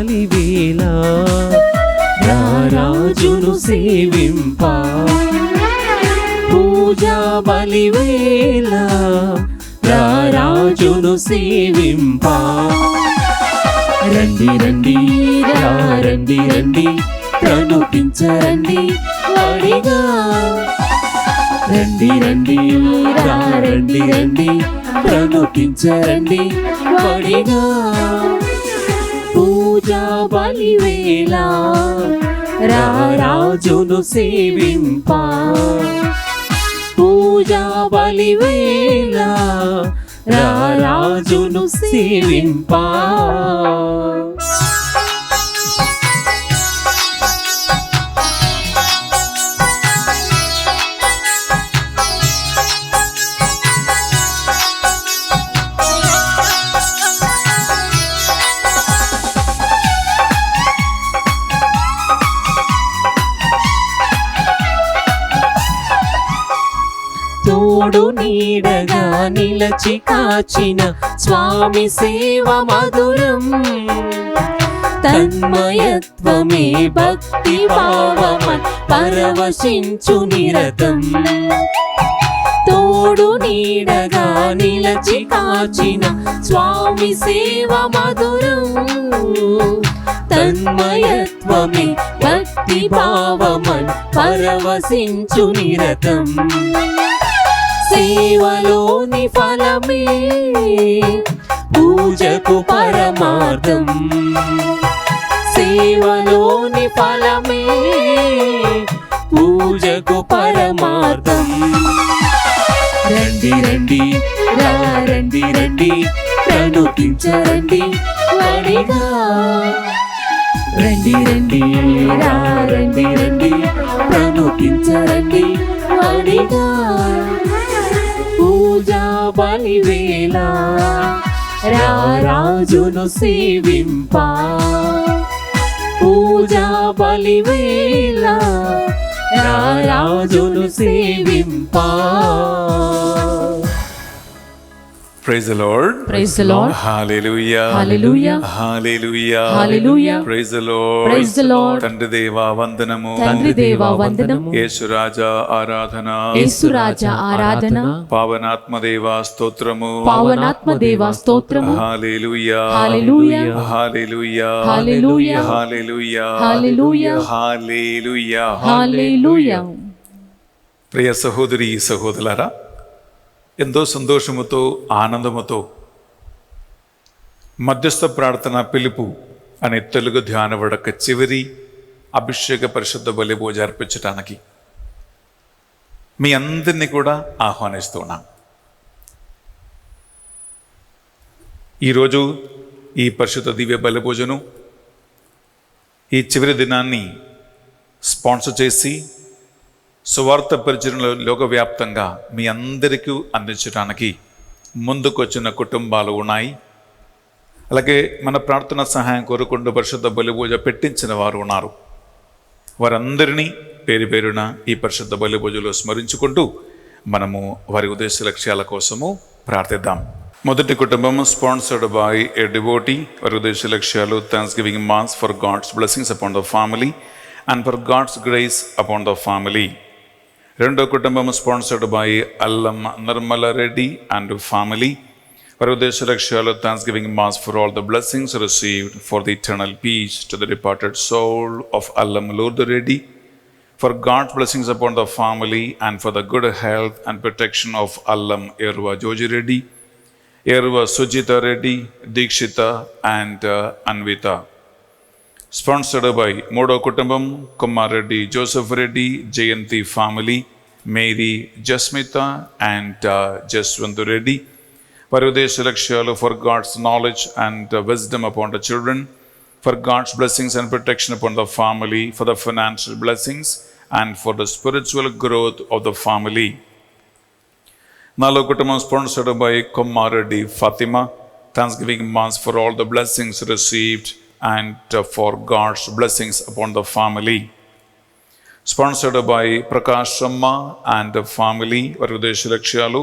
బలివేళ రారాజును సేవింప పూజా బలివేళ రారాజును సేవింప రండి రండి రండి రండి ప్రణుతించరండి వడిగా రండి రండి రండి రండి ప్రణుతించరండి వడిగా పూజా బలివేళ రారాజును సేవింప పూజా బలివేళ రారాజును సేవింప తోడు నీడగా నిలచి కాచిన స్వామి సేవ మధురం తన్మయత్వమే భక్తి భావమన్ పరవశించు నిరతం తోడు నీడగా నిలచి కాచిన స్వామి సేవ మధురం తన్మయత్వమే భక్తి భావమన్ పరవశించు నిరతం సేవలోని ఫలమే పూజకు పరమార్థం సేవలోని ఫలమే పూజకు పరమార్థం రండి రండి రండి రండి ప్రణుతించరండి వడిగా రండి రండి రండి రండి ప్రణుతించరండి వడిగా పూజా బలివేళ రారాజును సేవింప పూజా బలివేళ రారాజును సేవింప Praise the Lord. Praise the Lord. Hallelujah. Hallelujah. Hallelujah. Hallelujah. Praise the Lord. Praise the Lord. తండ్రి దేవా వందనము. తండ్రి దేవా వందనము. యేసు రాజా ఆరాధన. యేసు రాజా ఆరాధన. పావనాత్మ దేవా స్తోత్రము. పావనాత్మ దేవా స్తోత్రము. హల్లెలూయా. హల్లెలూయా. హల్లెలూయా. హల్లెలూయా. హల్లెలూయా. హల్లెలూయా. హల్లెలూయా. హల్లెలూయా. ప్రియ సహోదరి సహోదరులారా, ఎంతో సంతోషముతో ఆనందముతో మధ్యస్థ ప్రార్థన పిలుపు అనే తెలుగు ధ్యాన వడక చివరి అభిషేక పరిశుద్ధ బలి పూజ అర్పించడానికి మీ అందరినీ కూడా ఆహ్వానిస్తున్నాం. ఈరోజు ఈ పరిశుద్ధ దివ్య బలి పూజను ఈ చివరి దినాన్ని స్పాన్సర్ చేసి సువార్త పరిచయంలో లోకవ్యాప్తంగా మీ అందరికీ అందించడానికి ముందుకొచ్చిన కుటుంబాలు ఉన్నాయి. అలాగే మన ప్రార్థన సహాయం కోరుకుంటూ పరిశుద్ధ బలి పూజ పెట్టించిన వారు ఉన్నారు. వారందరినీ పేరు పేరున ఈ పరిశుద్ధ బలి పూజలో స్మరించుకుంటూ మనము వారి ఉద్దేశ లక్ష్యాల కోసము ప్రార్థిద్దాం. మొదటి కుటుంబం స్పాన్సర్డ్ బై ఏ డివోటీ. వారి ఉద్దేశ లక్ష్యాలు thanksgiving mass for God's blessings upon the family and for God's grace upon the family. రెండో కుటుంబం స్పాన్సర్డ్ బై అల్లం నిర్మల రెడ్డి అండ్ ఫ్యామిలీ. వారి ఉద్దేశ లక్ష్యాలు thanksgiving mass for all the blessings received for the eternal peace to the departed soul of Allam Lourdu Reddy, for God's blessings upon the family and for the good health and protection of Allam Eruva Joji Reddy, Eruva Sujitha Reddy, Deekshitha and Anvitha. Sponsored by మూడో కుటుంబం Kumareddy Joseph Reddy, Jayanthi family, Mary, Jasmitha and Jaswanth Reddy. వారి ఉద్దేశ లక్ష్యాలు for God's knowledge and wisdom upon the children, for God's blessings and protection upon the family, for the financial blessings and for the spiritual growth of the family. నాలుగో కుటుంబం sponsored by Kumareddy Fatima. Thanksgiving mass for all the blessings received and for God's blessings upon the family. Sponsored by Prakash Shamma and the family. Varudesha Lakshalu.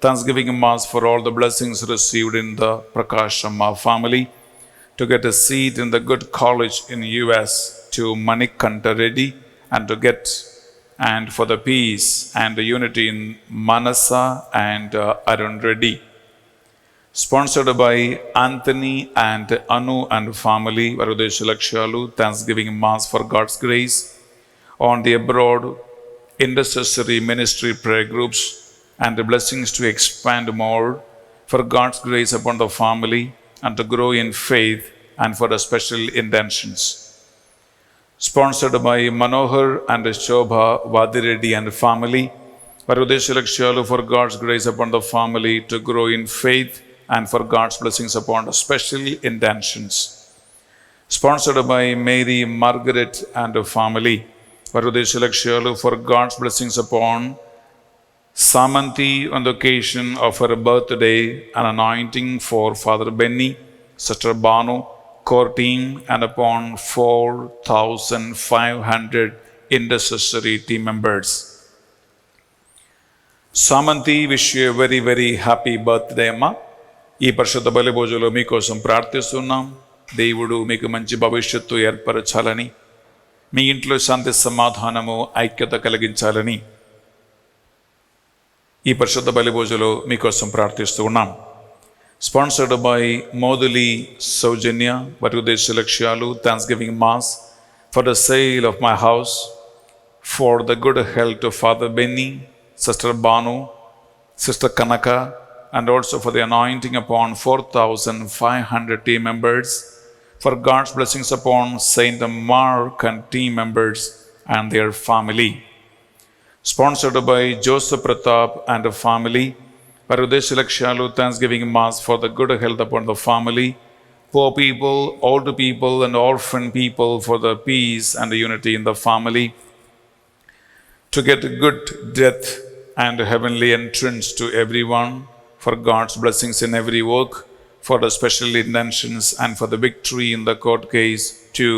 Thanksgiving Mass for all the blessings received in the Prakash Shamma family. to get a seat in the good college in US, to Manikanta Reddy, and to get and for the peace and the unity in Manasa and Arun Reddy. Sponsored by Anthony and Anu and family, Varudesha Lakshalu, Thanksgiving Mass for God's grace on the abroad intercessory ministry prayer groups and the blessings to expand more for God's grace upon the family and to grow in faith and for the special intentions. Sponsored by Manohar and Shobha Vadireddy and family, Varudesha Lakshalu for God's grace upon the family to grow in faith and for God's blessings upon the special intentions. Sponsored by Mary Margaret and family, Varudesha Lakshalu for God's blessings upon Samanthi on the occasion of her birthday, an anointing for Father Benny, Sister Banu, core team, and upon 4,500 intercessory team members. Samanthi, wish you a very, very happy birthday, Amma. ఈ పరిశుద్ధ బలి భోజనంలో మీకోసం ప్రార్థిస్తున్నాం. దేవుడు మీకు మంచి భవిష్యత్తు ఏర్పరచాలని, మీ ఇంట్లో శాంతి సమాధానము ఐక్యత కలిగించాలని ఈ పరిశుద్ధ బలి భోజనంలో మీకోసం ప్రార్థిస్తూ ఉన్నాం. Sponsored by Moduli Saujanya, Varudesha Lakshalu, Thanksgiving Mass for the sale of my house, for the good health of Father Benny, Sister Banu, Sister Kanaka, and also for the anointing upon 4,500 team members, for God's blessings upon Saint Mark and team members and their family. Sponsored by Joseph Pratap and the family, Varudesha Lakshalu, Thanksgiving Mass for the good health upon the family, poor people, older people, and orphan people for the peace and the unity in the family, to get a good death and a heavenly entrance to everyone, for God's blessings in every work, for the special intentions and for the victory in the court case to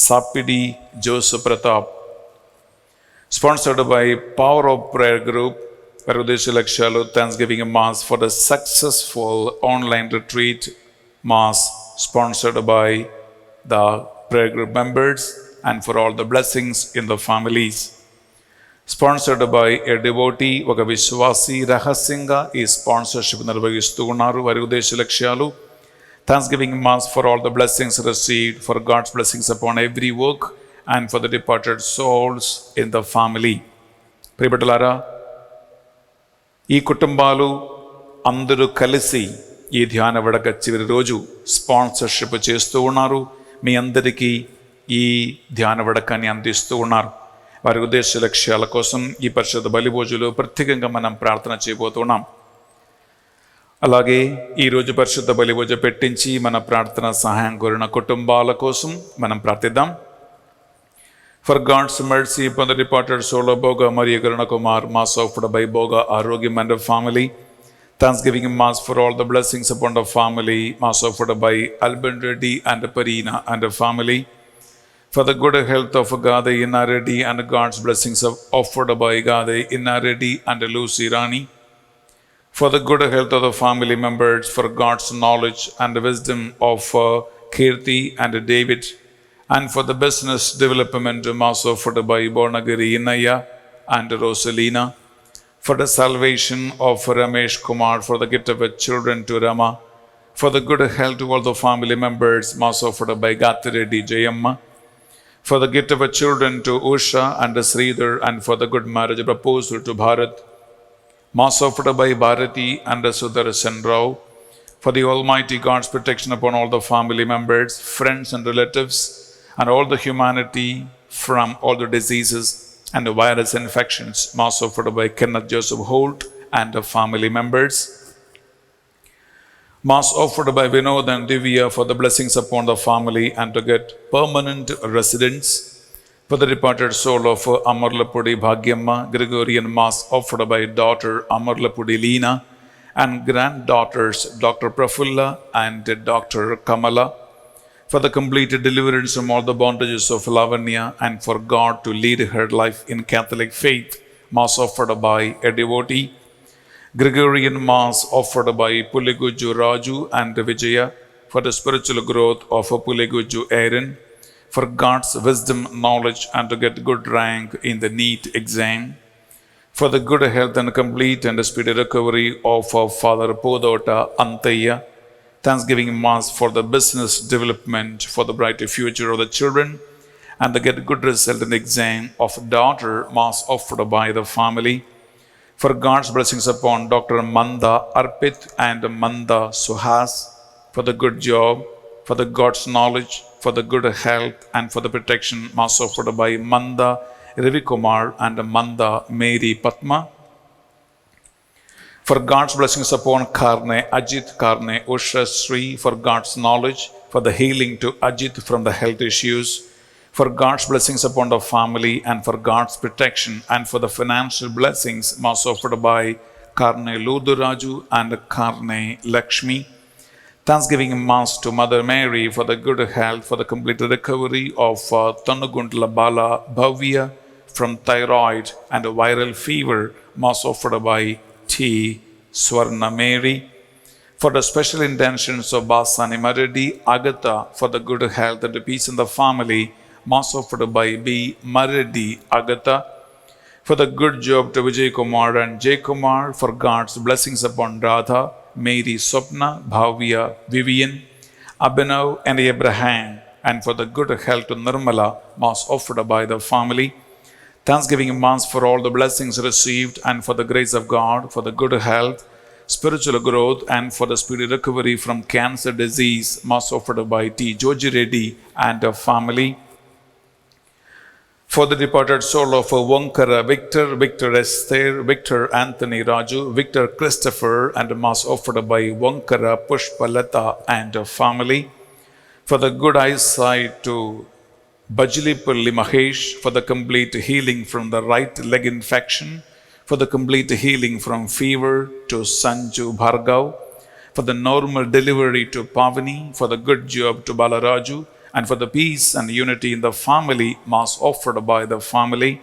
Sapidi Joseph Pratap. Sponsored by Power of Prayer Group, Varudesha Lakshalu, Thanksgiving Mass for the successful online retreat Mass, sponsored by the prayer group members and for all the blessings in the families. Sponsored by a devotee, ఒక విశ్వాసి రహస్యంగా ఈ sponsorship నిర్వహిస్తూ ఉన్నారు. Varudesha Lakshalu, Thanksgiving Mass for all the blessings received, for God's blessings upon every work and for the departed souls in the family. ప్రియబిడ్డలారా, ఈ కుటుంబాలు అందరూ కలిసి ఈ ధ్యాన వడక చివరి రోజు స్పాన్సర్షిప్ చేస్తూ ఉన్నారు. మీ అందరికీ ఈ ధ్యాన వడకాన్ని అందిస్తూ ఉన్నారు. వారి ఉద్దేశ లక్ష్యాల కోసం ఈ పరిశుద్ధ బలిభోజులు ప్రత్యేకంగా మనం ప్రార్థన చేయబోతున్నాం. అలాగే ఈరోజు పరిశుద్ధ బలిభోజ పెట్టించి మన ప్రార్థన సహాయం కోరిన కుటుంబాల కోసం మనం ప్రార్థిద్దాం. For God's mercy upon the departed soul of Boga Maria Garuna Kumar, Mass offered by Boga Arogyam and the family. Thanksgiving Mass for all the blessings upon the family, Mass offered by Alban Reddy and Parina and the family. For the good health of Gade Inna Reddy and God's blessings offered by Gade Inna Reddy and Lucy Rani. For the good health of the family members, for God's knowledge and the wisdom of Kirti and David, and for the business development Mass offered by Bornagiri Innaya and Rosalina. For the salvation of Ramesh Kumar, for the gift of children to Rama. For the good health to all the family members, Mass offered by Gathireddy Jayamma. For the gift of children to Usha and Sridhar, and for the good marriage proposal to Bharat. Mass offered by Bharati and Sudarshan Rao. For the Almighty God's protection upon all the family members, friends and relatives, and all the humanity from all the diseases and the virus infections. Mass offered by Kenneth Joseph Holt and the family members. Mass offered by Vinod and Divya for the blessings upon the family and to get permanent residence. For the departed soul of Amarlapudi Bhagyamma, Gregorian Mass offered by daughter Amarlapudi Leena and granddaughters Dr. Prafulla and Dr. Kamala. For the complete deliverance from all the bondages of Lavanya and for God to lead her life in Catholic faith. Mass offered by a devotee. Gregorian Mass offered by Pulliguju Raju and Vijaya for the spiritual growth of Puleguju Aaron, for God's wisdom, knowledge, and to get good rank in the NEET exam, for the good health and complete and speedy recovery of our Father Podota Antaya. Thanksgiving Mass for the business development, for the bright future of the children, and to get good result in the exam of daughter. Mass offered by the family. For God's blessings upon Dr. Manda Arpit and Manda Suhas, for the good job, for the God's knowledge, for the good health, and for the protection. Mass offered by Manda Ravikumar and Manda Mary Patma. For God's blessings upon Karne Ajit, Karne Usha Sri, for God's knowledge, for the healing to Ajit from the health issues, for God's blessings upon the family, and for God's protection, and for the financial blessings. Mass offered by Karne Luduraju and Karne Lakshmi. Thanksgiving Mass to Mother Mary for the good health, for the complete recovery of Tanugundla Bala Bhavya from thyroid and viral fever. Mass offered by T. Swarna Mary. For the special intentions of Basani Maradi Agatha, for the good health and peace in the family. Mass offered by B. Maradi Agatha. For the good job to Vijay Kumar and Jay Kumar, for God's blessings upon Radha, Mary, Swapna, Bhavya, Vivian, Abhinav, and Abraham, and for the good health to Nirmala. Mass offered by the family. Thanksgiving Mass for all the blessings received, and for the grace of God, for the good health, spiritual growth, and for the speedy recovery from cancer disease. Mass offered by T. Joji Reddy and the family. For the departed soul of Wonkara Victor, Victor Esther, Victor Anthony Raju, Victor Christopher, and Mass offered by Wonkara Pushpalata and the family. For the good eyesight to Bajilipalli Mahesh, for the complete healing from the right leg infection, for the complete healing from fever to Sanju Bhargav, for the normal delivery to Pavani, for the good job to Balaraju, and for the peace and unity in the family. Mass offered by the family.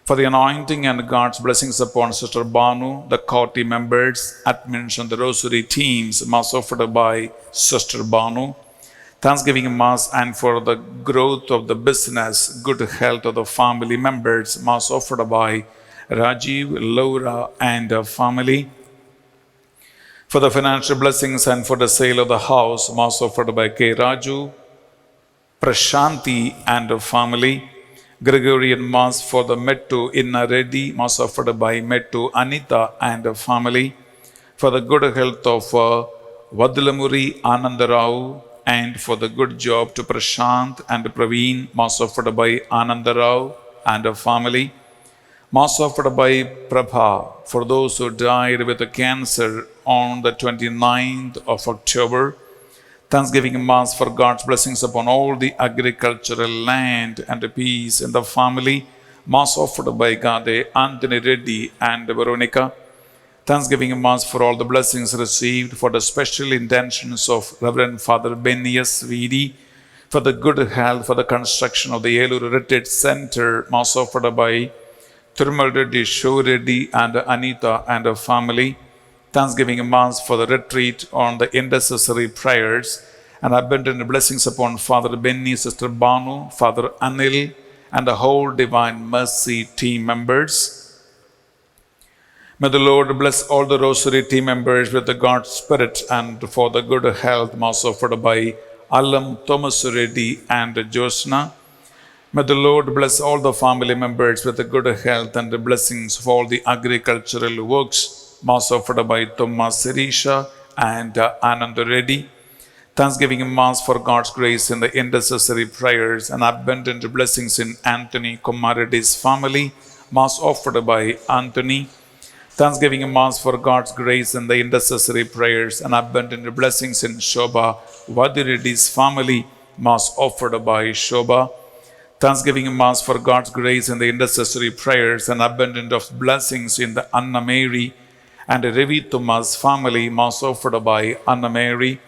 For the anointing and God's blessings upon Sister Banu, the county members, admins, and the rosary teams. Mass offered by Sister Banu. Thanksgiving Mass and for the growth of the business, good health of the family members. Mass offered by Rajiv, Laura, and the family. For the financial blessings and for the sale of the house. Mass offered by K. Raju, Prashanti, and the family. Gregorian Mass for the Mettu Inna Reddy. Mass offered by Mettu Anita and the family. For the good health of Vadalamuri Anandarao, and for the good job to Prashant and Praveen. Mass offered by Anandarao and the family. Mass offered by Prabha for those who died with cancer on the 29th of October. Thanksgiving Mass for God's blessings upon all the agricultural land and peace in the family. Mass offered by Gade, Anthony Reddy, and Veronica. Thanksgiving Mass for all the blessings received, for the special intentions of Reverend Father Benius Vidi, for the good health, for the construction of the Eluru Retreat Center. Mass offered by Thirumal Reddy, Show Reddy, and Anita and her family. Thanksgiving Mass for the retreat on the intercessory prayers, and abundant blessings upon Father Benny, Sister Banu, Father Anil, and the whole Divine Mercy team members. May the Lord bless all the Rosary team members with the God's Spirit and for the good health. Mass offered by Alam, Thomas Reddy, and Josna. May the Lord bless all the family members with the good health and the blessings of all the agricultural works. Mass offered by Thomas Sirisha and Anand Reddy. Thanksgiving Mass for God's grace in the intercessory prayers and abundant blessings in Anthony Komaradi's family. Mass offered by Anthony. Thanksgiving Mass for God's grace in the intercessory prayers and abundant blessings in Shobha Vadireddy's family. Mass offered by Shobha. Thanksgiving Mass for God's grace in the intercessory prayers and abundant of blessings in the Anna Mary and Revi Thomas family. Mass offered by Anna Mary.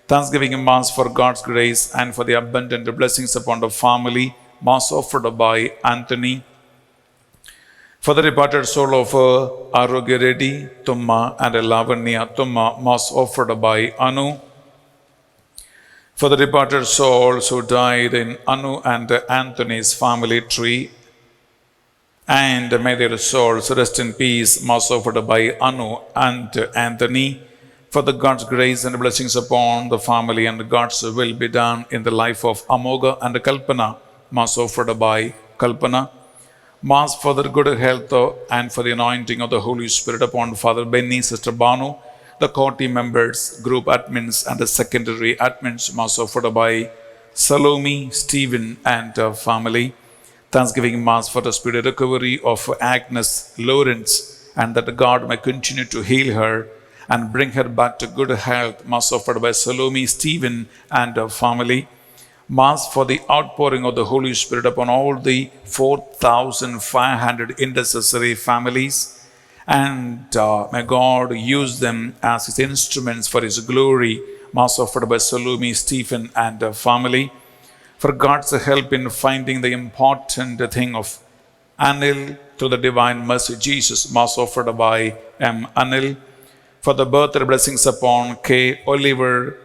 Thanksgiving Mass for God's grace and for the abundant blessings upon the family. Mass offered by Anthony. For the departed soul of Arogya Reddy, Tumma, and Lavanya Tumma. Mass offered by Anu. For the departed souls who died in Anu and Anthony's family tree, and may their souls rest in peace, most offered by Anu and Anthony. For the God's grace and blessings upon the family and God's will be done in the life of Amoga and Kalpana, most offered by Kalpana. Mass for the good health and for the anointing of the Holy Spirit upon Father Benny, Sister Banu, the core team members, group admins, and the secondary admins, mass offered by Salome, Stephen, and family. Thanksgiving Mass for the speedy recovery of Agnes Lawrence, and that God may continue to heal her and bring her back to good health, mass offered by Salome, Stephen, and family. Mass for the outpouring of the Holy Spirit upon all the 4,500 intercessory families, and may God use them as His instruments for His glory, mass offered by Salome, Stephen, and family. For God's help in finding the important thing of Anil through the divine mercy Jesus, mass offered by M. Anil. For the birthday blessings upon K. Oliver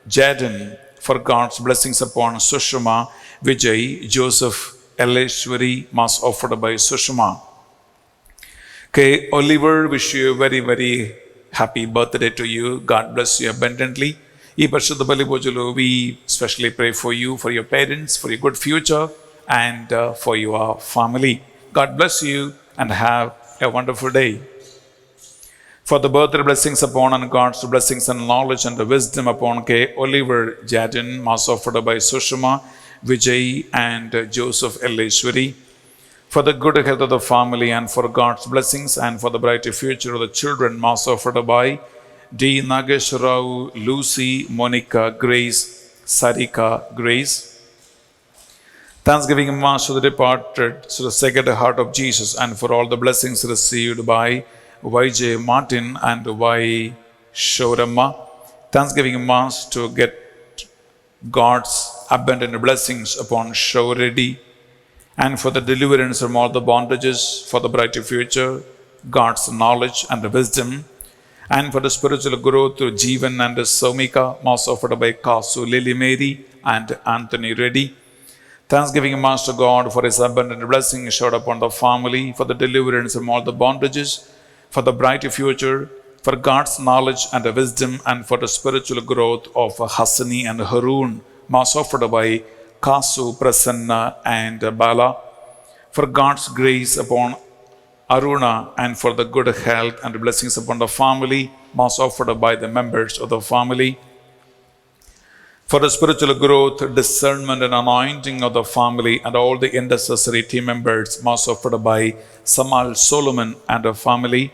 Jaden, for God's blessings upon Sushma, Vijay, Joseph, Eleshwari, mass offered by Sushma. K. Oliver, wish you a very, very happy birthday to you. God bless you abundantly. ఈ పరిశుద్ధ బలి పూజలో we especially pray for you, for your parents, for your good future, and for your family. God bless you and have a wonderful day. For the birthday blessings upon and God's blessings and knowledge and the wisdom upon K. Oliver Jadin, mass offered by Sushma, Vijay, and Joseph Eleshwari. For the good health of the family and for God's blessings and for the brighter future of the children, mass offered by D. Nagesh Rao, Lucy, Monica, Grace, Sarika, Grace. Thanksgiving Mass to the departed, to the Sacred Heart of Jesus, and for all the blessings received by Y.J. Martin and Y. Shorama. Thanksgiving Mass to get God's abundant blessings upon Shoredi, and for the deliverance from all the bondages, for the brighter future, God's knowledge and wisdom, and for the spiritual growth through Jeevan and Somika, mass offered by Kasu, Lily Mary, and Anthony Reddy. Thanksgiving Mass to God for His abundant blessing showered upon the family, for the deliverance from all the bondages, for the brighter future, for God's knowledge and wisdom, and for the spiritual growth of Hasani and Haroon, mass offered by Kasu, Prasanna, and Bala, for God's grace upon Aruna, and for the good health and blessings upon the family, mass offered by the members of the family. For the spiritual growth, discernment, and anointing of the family and all the intercessory team members, mass offered by Samal Solomon and her family.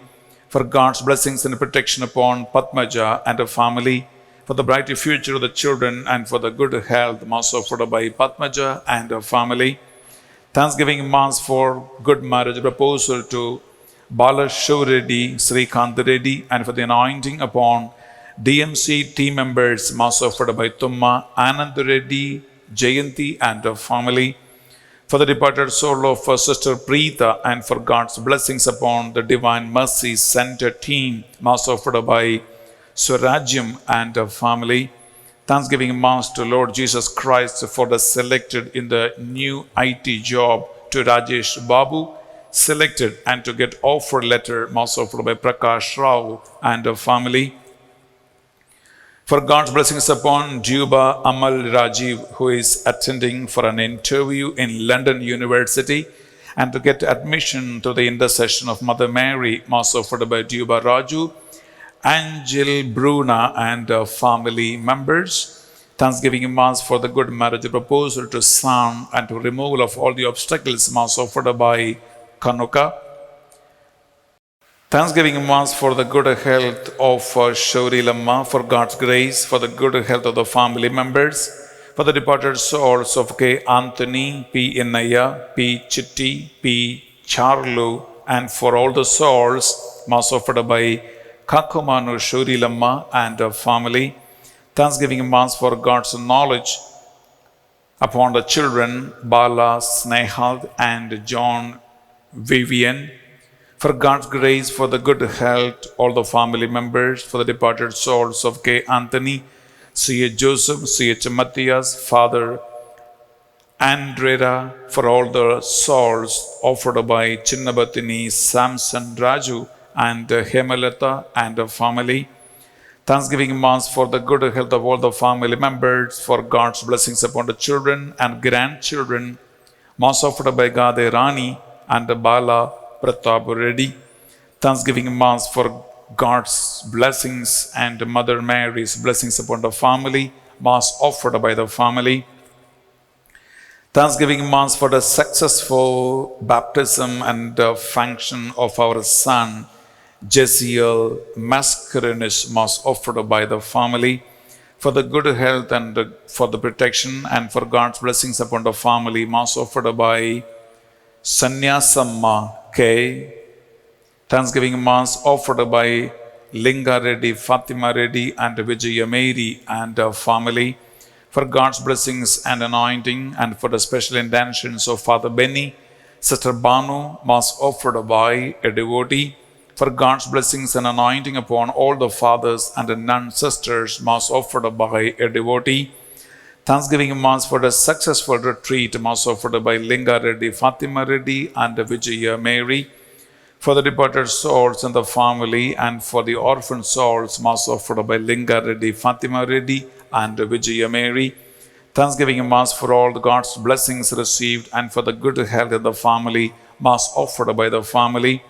For God's blessings and protection upon Padmaja and her family. For the brighter future of the children and for the good health, mass offered by Padmaja and her family. Thanksgiving Mass for good marriage proposal to Bala Reddy, Srikant Reddy, and for the anointing upon DMC team members, mass offered by Tumma, Anand Reddy, Jayanti, and her family. For the departed soul of Sister Preeta, and for God's blessings upon the Divine Mercy Center team, mass offered by Swarajyam and her family. Thanksgiving Mass to Lord Jesus Christ for the selected in the new IT job to Rajesh Babu, selected and to get offer letter, mass offered by Prakash Rao and her family. For God's blessings upon Juba Amal Rajiv, who is attending for an interview in London University, and to get admission to the intercession of Mother Mary, mass offered by Juba Raju, Angel Bruna, and family members. Thanksgiving Mass for the good marriage proposal to Sam and to removal of all the obstacles, mass offered by Kanuka. Thanksgiving Mass for the good health of Shauri Lamma, for God's grace, for the good health of the family members, for the departed souls of K. Anthony, P. Innaya, P. Chitti, P. Charlu, and for all the souls, mass offered by Kakumanu Shauri Lamma and her family. Thanksgiving Mass for God's knowledge upon the children, Bala, Snehal, and John Vivian. For God's grace, for the good health, all the family members, for the departed souls of K. Anthony, C.H. Joseph, C.H. Matthias, Father Andrea, for all the souls offered by Chinnabatini, Samson, Raju, and Hemalata and the family. Thanksgiving Mass for the good health of all the family members, for God's blessings upon the children and grandchildren. Mass offered by Gade Rani and Bala Pratap Reddy. Thanksgiving Mass for God's blessings and Mother Mary's blessings upon the family. Mass offered by the family. Thanksgiving Mass for the successful baptism and function of our son, Jesiel Mascarenus, Mass offered by the family. For the good health and for the protection and for God's blessings upon the family. Mass offered by Sanyasamma K. Thanksgiving Mass offered by Linga Reddy, Fatima Reddy, and Vijaya Mary and family. For God's blessings and anointing and for the special intentions of Father Benny, Sister Banu, Mass offered by a devotee. For God's blessings and anointing upon all the fathers and the nun sisters, Mass offered by a devotee. Thanksgiving Mass for the successful retreat, Mass offered by Linga Reddy, Fatima Reddy, and Vijaya Mary. For the departed souls in the family and for the orphan souls, Mass offered by Linga Reddy, Fatima Reddy, and Vijaya Mary. Thanksgiving Mass for all the God's blessings received and for the good health of the family, Mass offered by the family.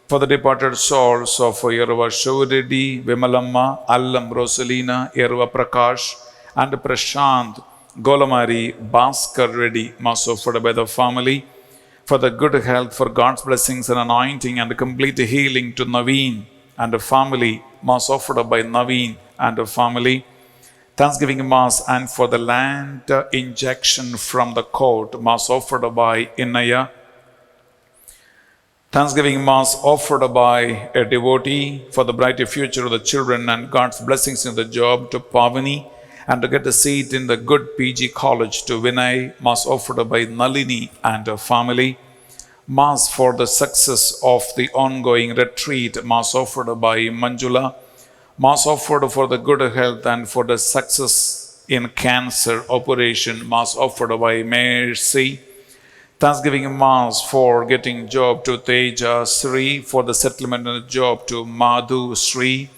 For the departed souls of Yerva Shivreddy, Vimalamma, Allam Rosalina, Yerva Prakash, and Prashant Golamari Bhaskar Reddy, Mass offered by the family. For the good health, for God's blessings and anointing and complete healing to Naveen and the family, Mass offered by Naveen and the family. Thanksgiving Mass and for the land injection from the court, Mass offered by Inaya. Thanksgiving Mass offered by a devotee for the brighter future of the children and God's blessings in the job to Pavani and to get a seat in the good PG college to Vinay. Mass offered by Nalini and her family. Mass for the success of the ongoing retreat, Mass offered by Manjula. Mass offered for the good health and for the success in cancer operation, Mass offered by Mercy. Thanksgiving Mass for getting job to Teja Sri, for the settlement and job to Madhu Sri.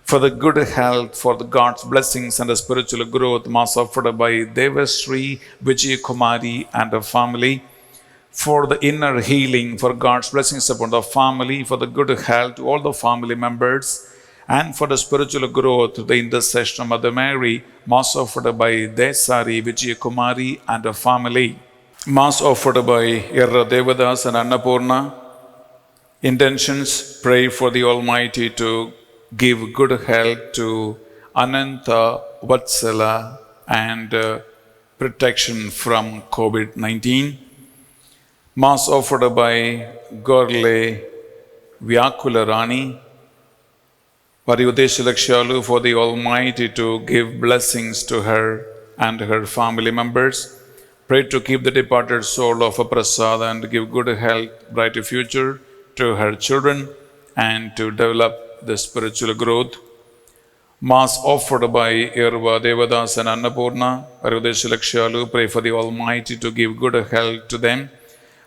For the good health, for the God's blessings and the spiritual growth, Mass offered by Devasri, Vijay Kumari and her family. For the inner healing, for God's blessings upon the family, for the good health to all the family members, and for the spiritual growth, the intercession of Mother Mary, Mass offered by Desari, Vijay Kumari and her family. Mass offered by Yerra Devadas and Annapurna. Intentions: pray for the Almighty to give good health to Ananta Vatsala and protection from COVID-19. Mass offered by Gorle Vyakula Rani. Pariyudesh Lakshalu, for the Almighty to give blessings to her and her family members. Pray to keep the departed soul of Prasad and give good health, brighter future to her children and to develop the spiritual growth. Mass offered by Yerva Devadas and Annapurna, Pariyudesh Lakshalu, pray for the Almighty to give good health to them,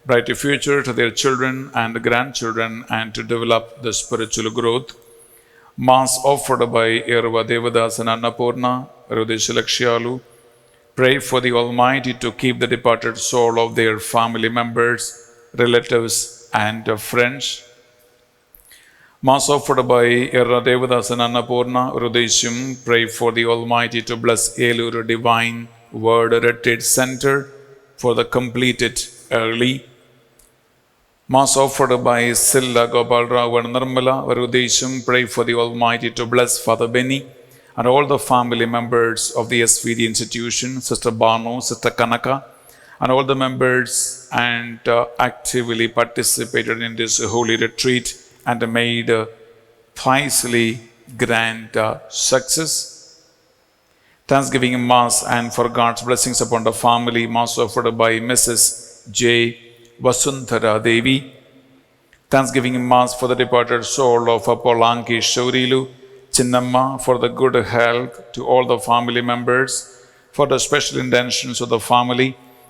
brighter future to their children and grandchildren and to develop the spiritual growth. Mass offered by Yerva Devadas and Annapurna, Pariyudesh Lakshalu, pray for the Almighty to keep the departed soul of their family members, relatives, and friends. Mass offered by Yerra Devadas and Annapurna, Rudesham, pray for the Almighty to bless Elur Divine Word Retreat Center for the completed early. Mass offered by Silla Gopal Rao and Nirmala, Rudesham, pray for the Almighty to bless Father Benny and all the family members of the SVD institution, Sister Banu, Sister Kanaka, and all the members and actively participated in this holy retreat and made thrice grand success. Thanksgiving Mass and for God's blessings upon the family, Mass offered by Mrs. J. Vasunthara Devi. Thanksgiving Mass for the departed soul of Polanki Shaurilu, Chinnamma for the good health, to all the family members, for the special intentions of the family,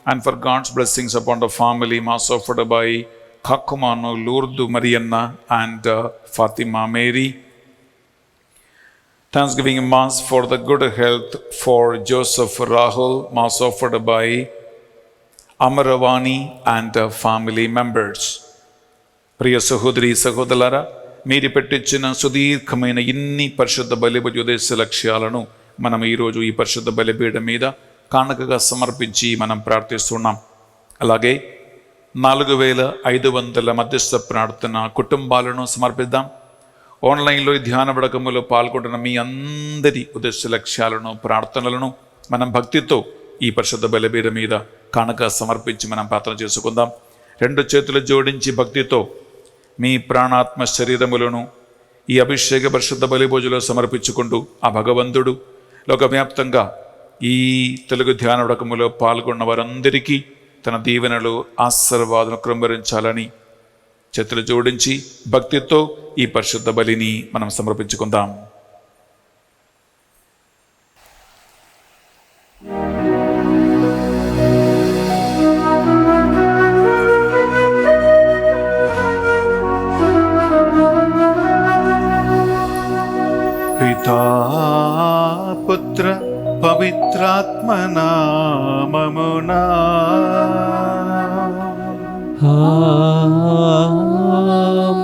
and for God's blessings upon the family, mass offered by Kakumano, Lourdes Marianna, and Fatima Mary. Thanksgiving Mass for the good health for Joseph Rahul, mass offered by Amaravani and family members. ప్రియ సహోదరి సహోదరులారా, మీరు పెట్టించిన సుదీర్ఘమైన ఇన్ని పరిశుద్ధ బలిపూజ ఉద్దేశ లక్ష్యాలను మనం ఈరోజు ఈ పరిశుద్ధ బలిపీఠం మీద కానుకగా సమర్పించి మనం ప్రార్థిస్తున్నాం. అలాగే 4500 మధ్యస్థ ప్రార్థన కుటుంబాలను సమర్పిద్దాం. ఆన్లైన్లో ఈ ధ్యాన వడకములో పాల్గొంటున్న మీ అందరి ఉద్దేశ లక్ష్యాలను ప్రార్థనలను మనం భక్తితో ఈ పరిశుద్ధ బలిపీఠం మీద కానుక సమర్పించి మనం ప్రార్థన చేసుకుందాం. 2 చేతులు జోడించి భక్తితో మీ ప్రాణాత్మ శరీరములను ఈ అభిషేక పరిశుద్ధ బలిపూజలో సమర్పించుకుంటూ ఆ భగవంతుడు లోకవ్యాప్తంగా ఈ తెలుగు ధ్యాన వడకములో పాల్గొన్న వారందరికీ తన దీవెనలు ఆశీర్వాదాలను కృంభరించాలని చేతులు జోడించి భక్తితో ఈ పరిశుద్ధ బలిని మనం సమర్పించుకుందాం. పితా పుత్ర పవిత్రాత్మ నామమునా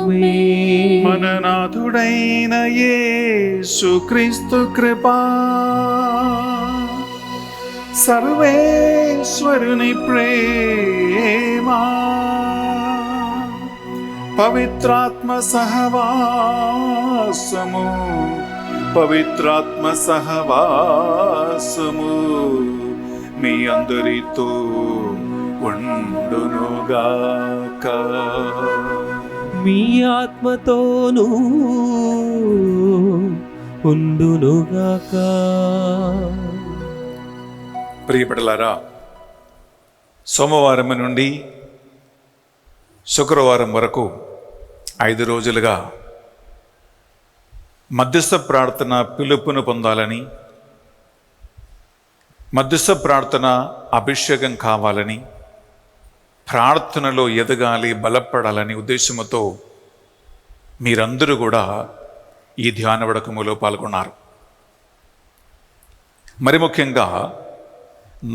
ఆమేన్. మన నాథుడైన యేసుక్రీస్తు కృపా, సర్వేశ్వరుని ప్రేమ, పవిత్రాత్మ సహవాసము మీ అందరితో ఉండునుగాక. మీ ఆత్మతోనూ ఉండునుగాక. ప్రియపడలారా, సోమవారం నుండి శుక్రవారం వరకు 5 రోజులుగా మధ్యస్థ ప్రార్థన పిలుపును పొందాలని, మధ్యస్థ ప్రార్థన అభిషేకం కావాలని, ప్రార్థనలో ఎదగాలి, బలపడాలని ఉద్దేశంతో మీరందరూ కూడా ఈ ధ్యాన వడకములో పాల్గొన్నారు. మరి ముఖ్యంగా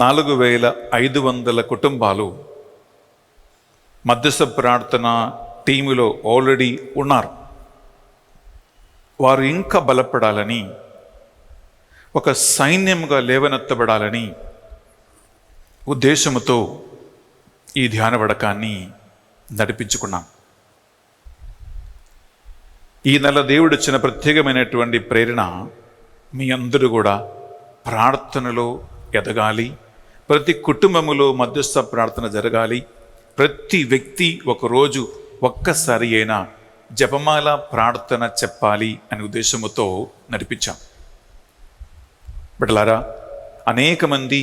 4500 కుటుంబాలు మధ్యస్థ ప్రార్థన టీములో ఆల్రెడీ ఉన్నారు. వారు ఇంకా బలపడాలని, ఒక సైన్యంగా లేవనెత్తబడాలని ఉద్దేశంతో ఈ ధ్యాన వడకాన్ని నడిపించుకున్నాం. ఈ నెల దేవుడిచ్చిన ప్రత్యేకమైనటువంటి ప్రేరణ, మీ అందరూ కూడా ప్రార్థనలో ఎదగాలి, ప్రతి కుటుంబములో మధ్యస్థ ప్రార్థన జరగాలి, ప్రతి వ్యక్తి ఒకరోజు ఒక్కసారి అయినా జపమాల ప్రార్థన చెప్పాలి అనే ఉద్దేశంతో నడిపించాం. బిడ్డలారా, అనేక మంది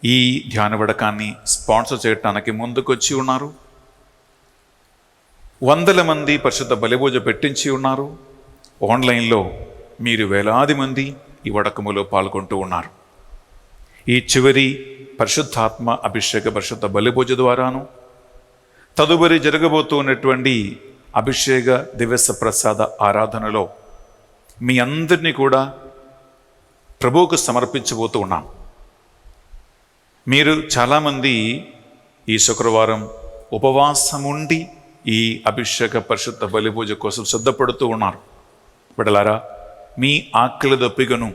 ఈ ధ్యాన వడకాన్ని స్పాన్సర్ చేయడానికి ముందుకొచ్చి ఉన్నారు. 100 మంది పరిశుద్ధ బలిపూజ పెట్టించి ఉన్నారు. ఆన్లైన్లో మీరు వేలాది మంది ఈ వడకములో పాల్గొంటూ ఉన్నారు. ఈ చివరి పరిశుద్ధాత్మ అభిషేక పరిశుద్ధ బలిపూజ ద్వారాను, తదుపరి జరగబోతున్నటువంటి అభిషేక దివస ప్రసాద ఆరాధనలో మీ అందరినీ కూడా ప్రభువుకు సమర్పించబోతూ ఉన్నాం. మీరు చాలామంది ఈ శుక్రవారం ఉపవాసం ఉండి ఈ అభిషేక పరిశుద్ధ బలిపూజ కోసం సిద్ధపడుతూ ఉన్నారు. బిడ్డలారా, మీ ఆకలి దప్పికను,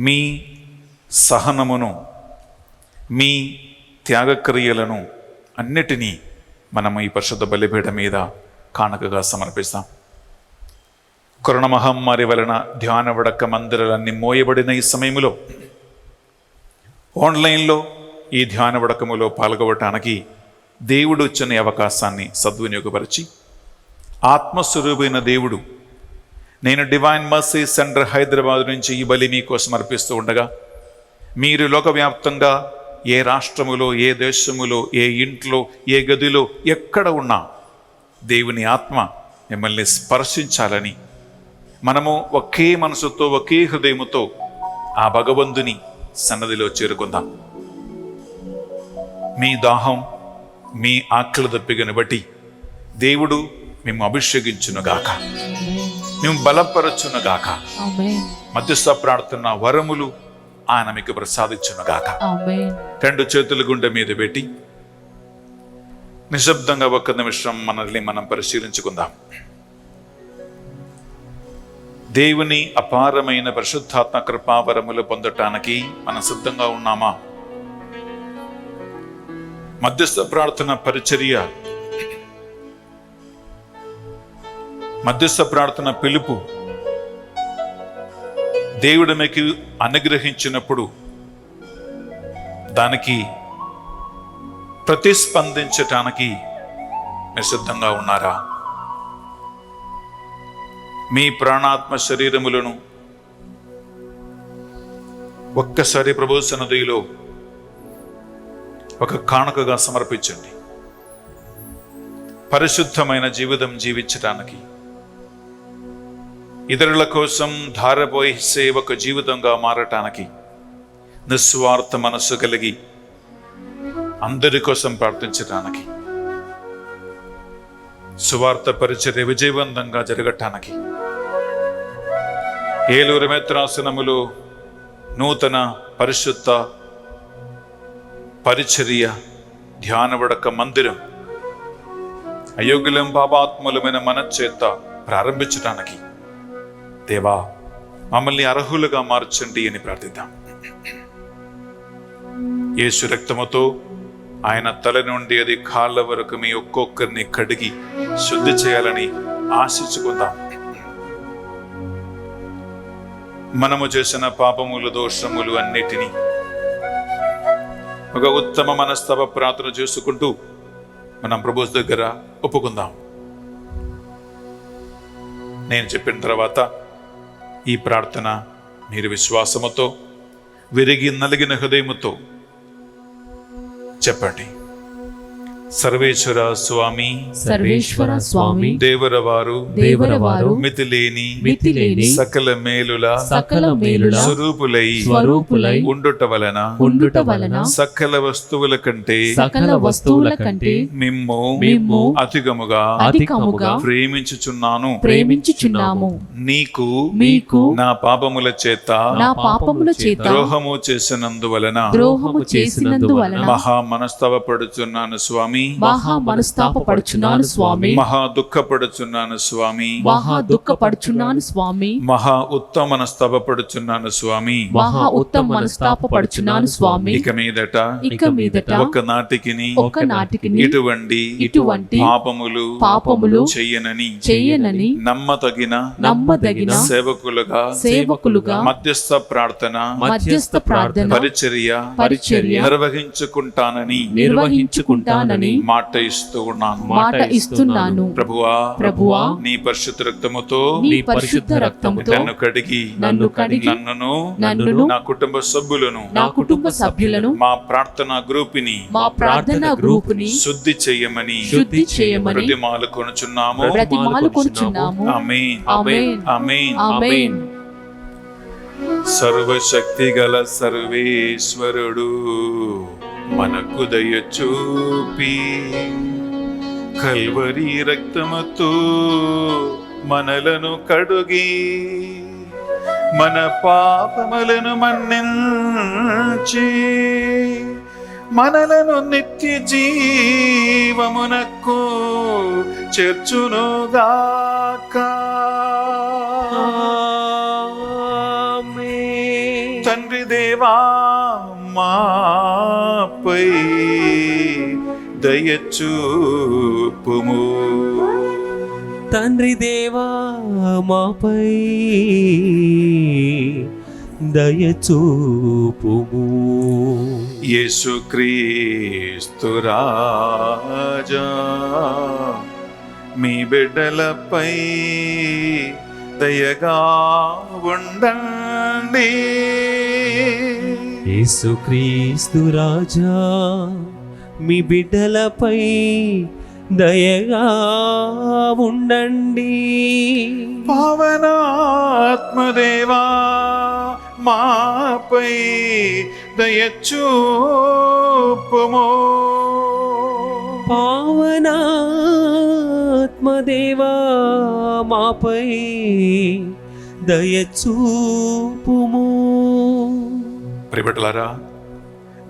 మీ సహనమును, మీ త్యాగక్రియలను అన్నిటినీ మనము ఈ పరిశుద్ధ బలిపీఠం మీద కానుకగా సమర్పిస్తాం. కరోనా మహమ్మారి వలన ధ్యాన వడక మందిరాలన్నీ మోయబడిన ఈ సమయంలో ఆన్లైన్లో ఈ ధ్యాన వడకములో పాల్గొనడానికి దేవుడు ఇచ్చిన అవకాశాన్ని సద్వినియోగపరిచి, ఆత్మస్వరూపైన దేవుడు, నేను డివైన్ మర్సీ సెంటర్ హైదరాబాద్ నుంచి ఈ బలి మీకోసం అర్పిస్తూ ఉండగా, మీరు లోకవ్యాప్తంగా ఏ రాష్ట్రములో, ఏ దేశములో, ఏ ఇంట్లో, ఏ గదిలో, ఎక్కడ ఉన్నా దేవుని ఆత్మ మిమ్మల్ని స్పర్శించాలని, మనము ఒకే మనసుతో ఒకే హృదయముతో ఆ భగవంతుని సన్నదిలో చేరుకుందాం. మీ దాహం, మీ ఆకలి దప్పికను బట్టి దేవుడు మేము అభిషేకించునుగాక, మేము బలపరచునుగాక. మధ్యస్థ ప్రార్థన వరములు ఆయన మీకు ప్రసాదించునుగాక. రెండు చేతుల గుండె మీద పెట్టి నిశ్శబ్దంగా ఒక్క నిమిషం మనల్ని మనం పరిశీలించుకుందాం. దేవుని అపారమైన పరిశుద్ధాత్మ కృపావరములు పొందటానికి మనం సిద్ధంగా ఉన్నామా? మధ్యస్థ ప్రార్థన పరిచర్య, మధ్యస్థ ప్రార్థన పిలుపు దేవుడు మీకు అనుగ్రహించినప్పుడు దానికి ప్రతిస్పందించటానికి మీరు సిద్ధంగా ఉన్నారా? మీ ప్రాణాత్మ శరీరములను ఒక్కసారి ప్రభు సన్నిధిలో ఒక కానుకగా సమర్పించండి. పరిశుద్ధమైన జీవితం జీవించటానికి, ఇతరుల కోసం ధారపోసే ఒక జీవితంగా మారటానికి నిస్వార్థ మనస్సు కలిగి అందరి కోసం ప్రార్థించటానికి, సువార్త పరిచర్య విజయవంతంగా జరగటానికి ఏలూరు మేత్రాసనములో నూతన పరిశుద్ధ పరిచర్య ధ్యానవడక మందిరం అయోగ్యులం పాపాత్ములమైన మన చేత ప్రారంభించటానికి దేవా మమ్మల్ని అర్హులుగా మార్చండి అని ప్రార్థిద్దాం. యేసు రక్తముతో ఆయన తల నుండి అది కాళ్ళ వరకు మీ ఒక్కొక్కరిని కడిగి శుద్ధి చేయాలని ఆశించుకుందాం. మనము చేసిన పాపములు, దోషములు అన్నిటినీ ఒక ఉత్తమ మనస్తవ ప్రార్థన చేసుకుంటూ మనం ప్రభు దగ్గర ఒప్పుకుందాం. నేను చెప్పిన తర్వాత ఈ ప్రార్థన మీరు విశ్వాసముతో, విరిగి నలిగిన హృదయముతో చెప్పండి. సర్వేశ్వర స్వామి, సర్వేశ్వర స్వామి, దేవరవారు దేవరవారు, మితిలేని సకల మేలుల స్వరూపులై ఉండుట వలన సకల వస్తువుల కంటే మిమ్ము అధికముగా ప్రేమించుచున్నాము. నీకు నా పాపముల చేత ద్రోహము చేసినందువలన మహా మనస్తాపపడుచున్నాను స్వామి, మహా దుఃఖపడుచున్నాను స్వామి, మహా ఉత్తమ మనస్తాపపడుచున్నాను స్వామి. ఇక మీదట ఒక నాటికిని ఇటువంటి పాపములు చెయ్యనని నమ్మదగిన సేవకులుగా మధ్యస్థ ప్రార్థన పరిచర్య నిర్వహించుకుంటానని మాట ఇస్తున్నాను. ప్రభువా నీ పరిశుద్ధ రక్తముతో నన్ను కడిగి నన్ను నా కుటుంబ సభ్యులను మా ప్రార్థనా గ్రూపుని శుద్ధి చేయమని బ్రతిమాలుకొనుచున్నాము. ఆమేన్. సర్వశక్తి గల సర్వేశ్వరుడు మనకు దయ చూపి కల్వరి రక్తముతో మనలను కడుగి మన పాపములను మన్నించి మనలను నిత్య జీవమునకు చేర్చునుగాక. తండ్రి దేవా మాపై దయచూపుము. తండ్రి దేవా మాపై దయచూపుము. యేసుక్రీస్తు రాజా మీ బిడ్డలపై దయగా ఉండండి. యేసుక్రీస్తు రాజా మీ బిడ్డలపై దయగా ఉండండి. పావనాత్మదేవా మాపై దయచూపుము. పావనాత్మదేవా మాపై దయచూపుము. ప్రియబిడ్డలారా,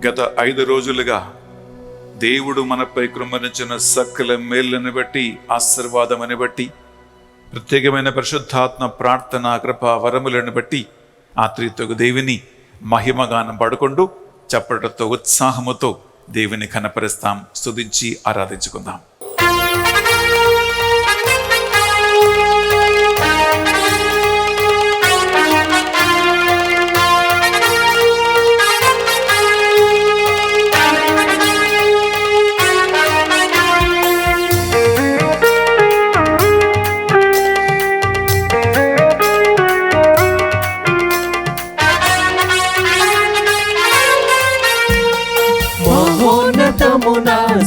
గత 5 రోజులుగా దేవుడు మనపై కృమ్మరించిన సకల మేళ్లను బట్టి, ఆశీర్వాదమని బట్టి, ప్రత్యేకమైన పరిశుద్ధాత్మ ప్రార్థన కృప వరములను బట్టి ఆ త్రిత్వకు దేవుని మహిమగానం పడుకుంటూ చప్పటతో ఉత్సాహముతో దేవుని కనపరుస్తాం, స్తుతించి ఆరాధించుకుందాం.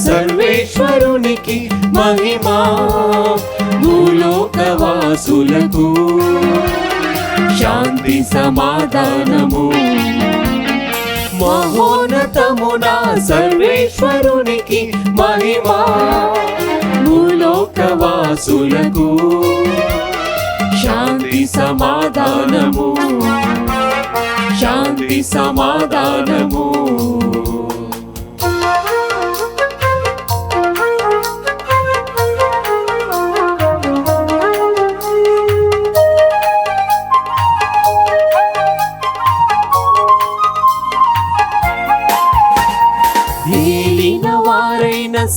సర్వేశ్వరునికి మహిమా, భూలోకవాసులకు శాంతి సమాధానము. మహోన్నతమున సర్వేశ్వరునికి మహిమా, భూలోకవాసులకు శాంతి సమాధానము. శాంతి సమాధానము.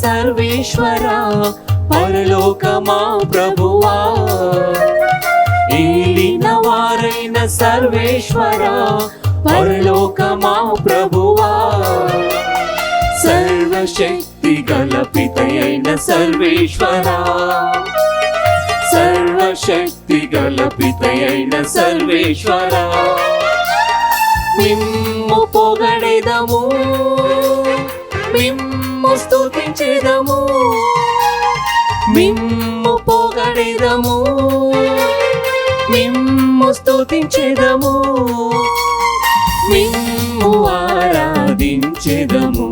సర్వేశ్వరా పరలోకమా ప్రభువా, ఏలిన వారైన సర్వేశ్వరా పరలోకమా ప్రభువా, సర్వశక్తి గల పితయైన సర్వేశ్వరా, సర్వశక్తి గల పితయైన సర్వేశ్వరా, మిమ్ము పొగడెదము, మిమ్ము స్తుతించెదము, మిమ్ము పొగడెదము, మిమ్ము స్తుతించెదము, మిమ్ము ఆరాధించెదము,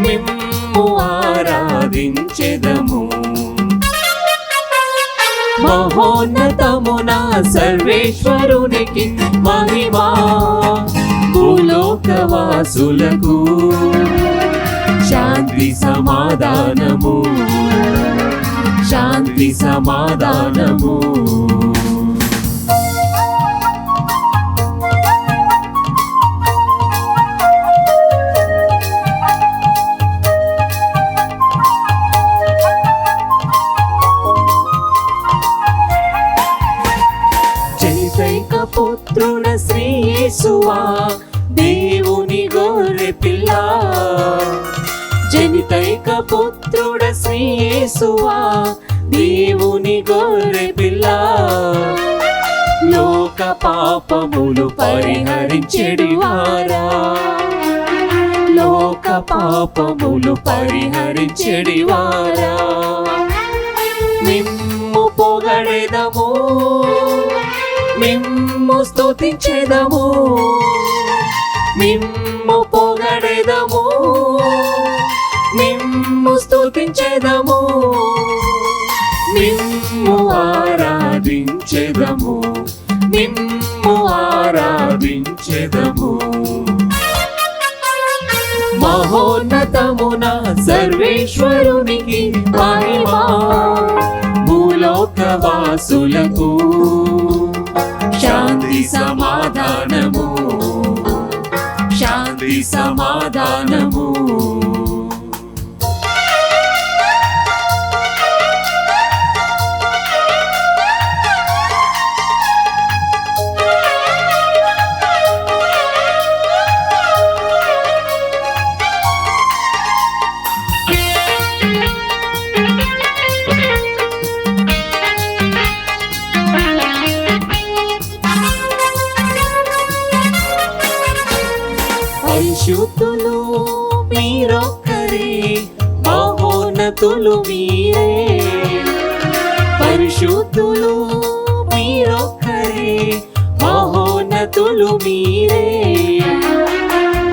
మిమ్ము ఆరాధించెదము. మహోన్నతమున సర్వేశ్వరునికి మహిమా, భూలోకవాసులకు శాంతి సమాధానము. శాంతి సమాధానము. జనితైక పుత్రుడ శ్రీ యేసువా, దేవుని గొర్రె పిల్ల, జనితైక పుత్రుడ శ్రీ యేసువా, దేవుని గొర్రె పిల్ల, లోక పాపములు పరిహరించెడివారా, లోక పాపములు పరిహరించెడివారా, మిమ్ము పొగడెదము, మిమ్ము స్తుతించెదము, మిమ్ము పొగడెదము, మిమ్ము స్తుతించెదము, మిమ్ము ఆరాధించెదము, మిమ్ము ఆరాధించెదము. మహోన్నతమున సర్వేశ్వరునికి మహిమా, భూలోకవాసులకు శాంతి సమాధానము. శాంతి సమాధానము. పరిశుద్ధులు మీరొక్క మహోన్నతులు మీరే, పరిశుద్ధులు మీరొక్కరే, మహోన్నతులు మీరే.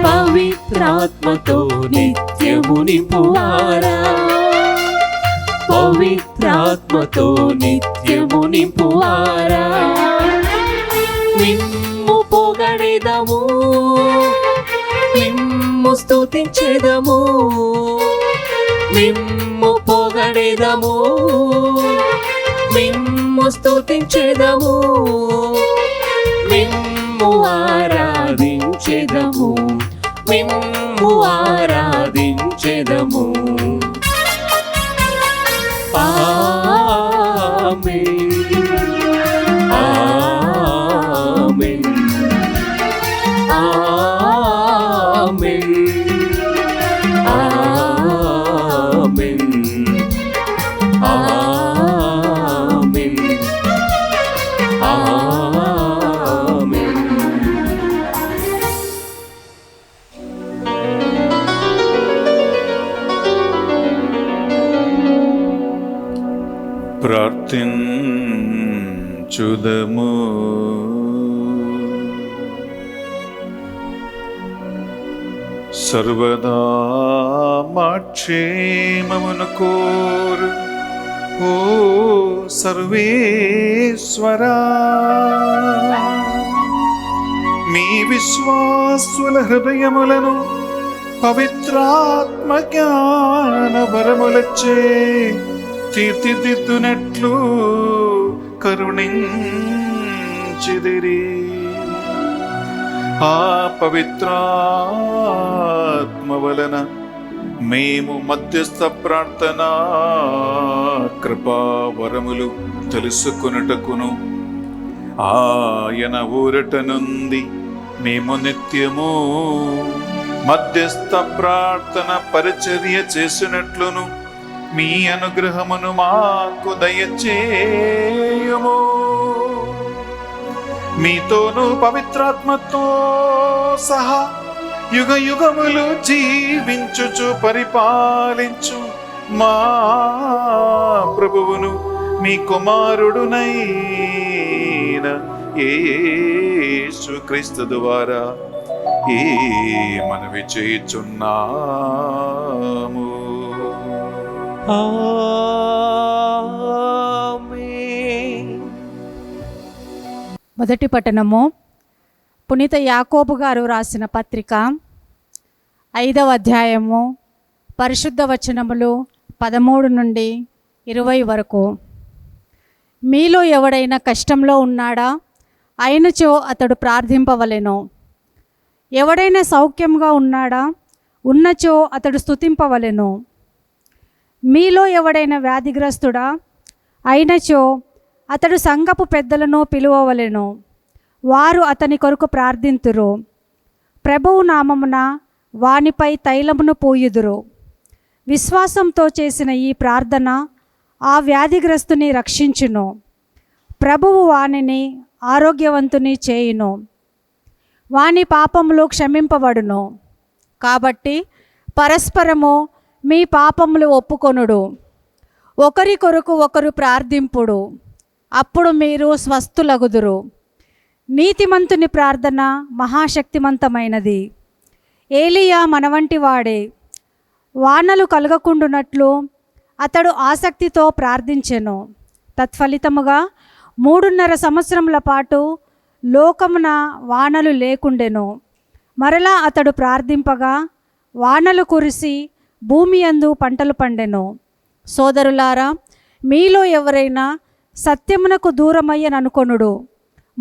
పవిత్రాత్మతో నిత్యము నింపువారా, పవిత్రాత్మతో నిత్యము నింపువారా. మిమ్ము పొగడెదము, మిమ్ము స్తుతించెదము, మిమ్ము పొగడెదము, మిమ్ము స్తుతించెదము, మిమ్ము ఆరాధించెదము, మిమ్ము ఆరాధించెదము. ఆమేన్, ఆమేన్, ఆమేన్, ఆమేన్, ఆమేన్, ఆమేన్. ప్రార్థించుదము. సర్వదా మాక్షేమమును కోరు ఓ సర్వేశ్వరా, మీ విశ్వాసుల హృదయములను పవిత్రాత్మ జ్ఞాన వరములచే తీర్చిదిద్దునట్లు కరుణించిదిరి. ఆ పవిత్రాత్మ వలన మేము మధ్యస్థ ప్రార్థన కృపా వరములు తెలుసుకొనుటకును, ఆయన ఊరట నుండి మేము నిత్యము మధ్యస్థ ప్రార్థన పరిచర్య చేసినట్లును మీ అనుగ్రహమును మాకు దయచేయము. మీతోను పవిత్రాత్మతో సహా యుగ యుగములు జీవించుచు పరిపాలించు మా ప్రభువును మీ కుమారుడునైన యేసుక్రీస్తు ద్వారా ఈ మనవి చేయుచున్నాము. మొదటి పట్టణము పునీత యాకోబు గారు రాసిన పత్రిక 5వ అధ్యాయము పరిశుద్ధ వచనములు 13 నుండి 20 వరకు. మీలో ఎవడైనా కష్టంలో ఉన్నాడా? అయినచో అతడు ప్రార్థింపవలెను. ఎవడైనా సౌఖ్యంగా ఉన్నాడా? ఉన్నచో అతడు స్తుతింపవలెను. మీలో ఎవడైనా వ్యాధిగ్రస్తుడా? అయినచో అతడు సంఘపు పెద్దలను పిలువవలెను. వారు అతని కొరకు ప్రార్థింతురు. ప్రభువు నామమున వానిపై తైలమును పూయుదురు. విశ్వాసంతో చేసిన ఈ ప్రార్థన ఆ వ్యాధిగ్రస్తుని రక్షించును. ప్రభువు వానిని ఆరోగ్యవంతుని చేయును. వాని పాపములు క్షమింపబడును. కాబట్టి పరస్పరము మీ పాపములు ఒప్పుకొనుడు, ఒకరి కొరకు ఒకరు ప్రార్థింపుడు, అప్పుడు మీరు స్వస్థులగుదురు. నీతిమంతుని ప్రార్థన మహాశక్తిమంతమైనది. ఏలియా మనవంటి వాడే. వానలు కలగకుండునట్లు అతడు ఆసక్తితో ప్రార్థించెను. తత్ఫలితముగా 3.5 సంవత్సరముల పాటు లోకమున వానలు లేకుండెను. మరలా అతడు ప్రార్థింపగా వానలు కురిసి భూమి యందు పంటలు పండెను. సోదరులారా, మీలో ఎవరైనా సత్యమునకు దూరమయ్యననుకొనుడు,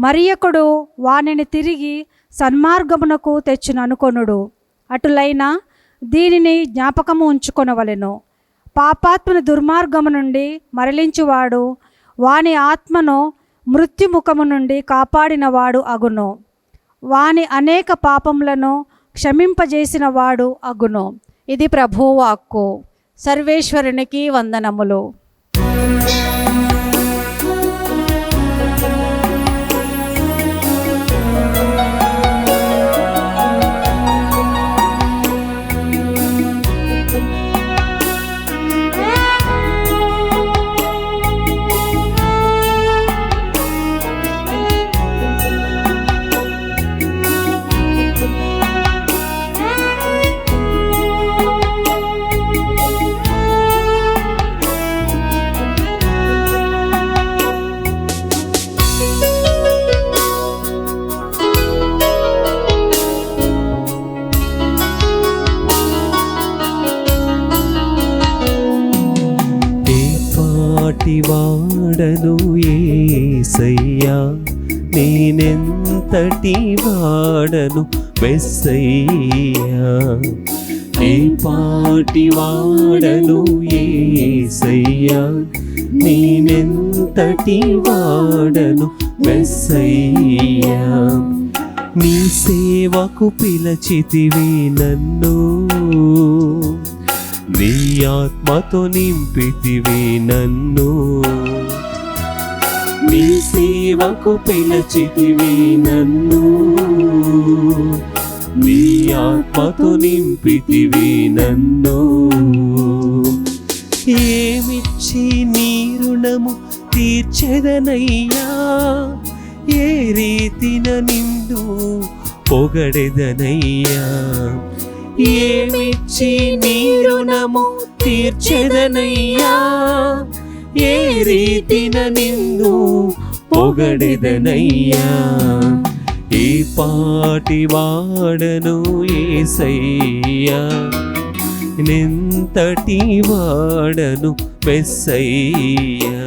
మరియొకడు వానిని తిరిగి సన్మార్గమునకు తెచ్చుననుకొనుడు. అటులైనా దీనిని జ్ఞాపకము ఉంచుకొనవలెను. పాపాత్మను దుర్మార్గము నుండి మరలించువాడు వాని ఆత్మను మృత్యుముఖము నుండి కాపాడినవాడు అగును. వాని అనేక పాపములను క్షమింపజేసిన వాడు అగును. ఇది ప్రభువు వాక్కు. సర్వేశ్వరునికి వందనములు. వాడను యేసయ్యా, నేనెంతటి వాడను మెస్సయ్యా. ఏ పాటి వాడను యేసయ్యా, నేనెంతటి వాడను మెస్సయ్యా. నీ సేవకు పిలచితివి నన్ను, నీ ఆత్మతో నింపితివి నన్ను. నీ సేవకు పిలచితివి నన్ను, నీ ఆత్మతో నింపితివి నన్ను. ఏమిచ్చి నీ రుణము తీర్చెదనయ్యా, ఏ రీతిన నిన్ను పొగడెదనయ్యా. ఏమిచ్చి నీ రుణము తీర్చెదనయ్యా, ఏ రీతిన నిన్ను పొగడెదనయ్యా. ఏ పాటి వాడను యేసయ్యా, నెంతటి వాడను మెస్సయ్యా.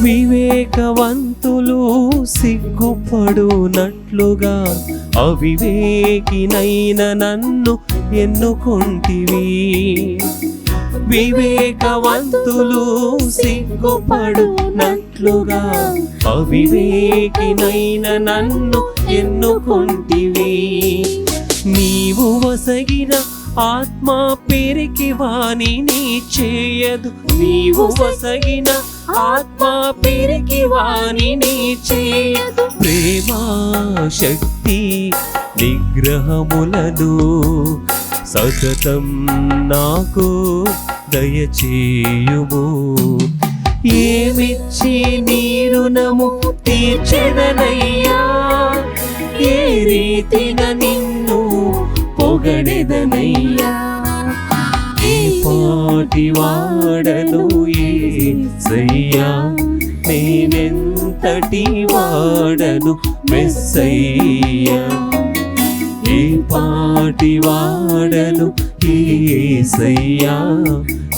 వివేకవంతులు సిగ్గుపడునట్లుగా అవివేకినైన నన్ను ఎన్నుకొంటివి. వివేకవంతులు సిగ్గుపడునట్లుగా అవివేకినైన నన్ను ఎన్నుకొంటివి. నీవు వసగిన ఆత్మ పెరికి వాణిని చేయదు, నీవు వసగిన ఆత్మ పెరికి వాణిని చేయదు. ప్రేమా శక్తి నిగ్రహములను సతతం నాకు దయచేయుము. ఏమిచ్చి నీ రుణము తీర్చెదనయ్యా, ఏ రీతిన నిన్ను పొగడెదనయ్యా. ఏ పాటి వాడను యేసయ్యా, నేనెంతటి వాడను మెస్సయ్యా. ఏ పాటి వాడను యేసయ్యా,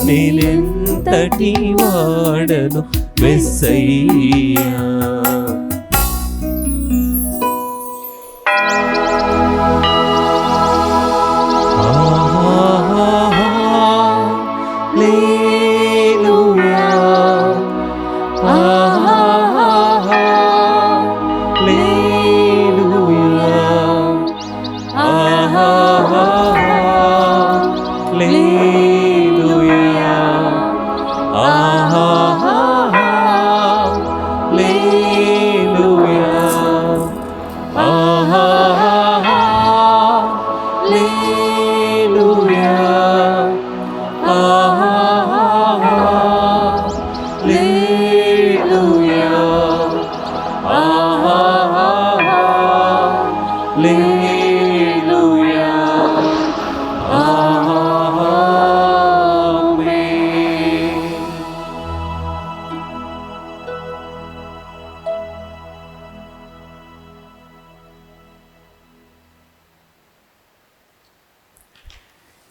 నేనెంతటి వాడను మెస్సయ్యా.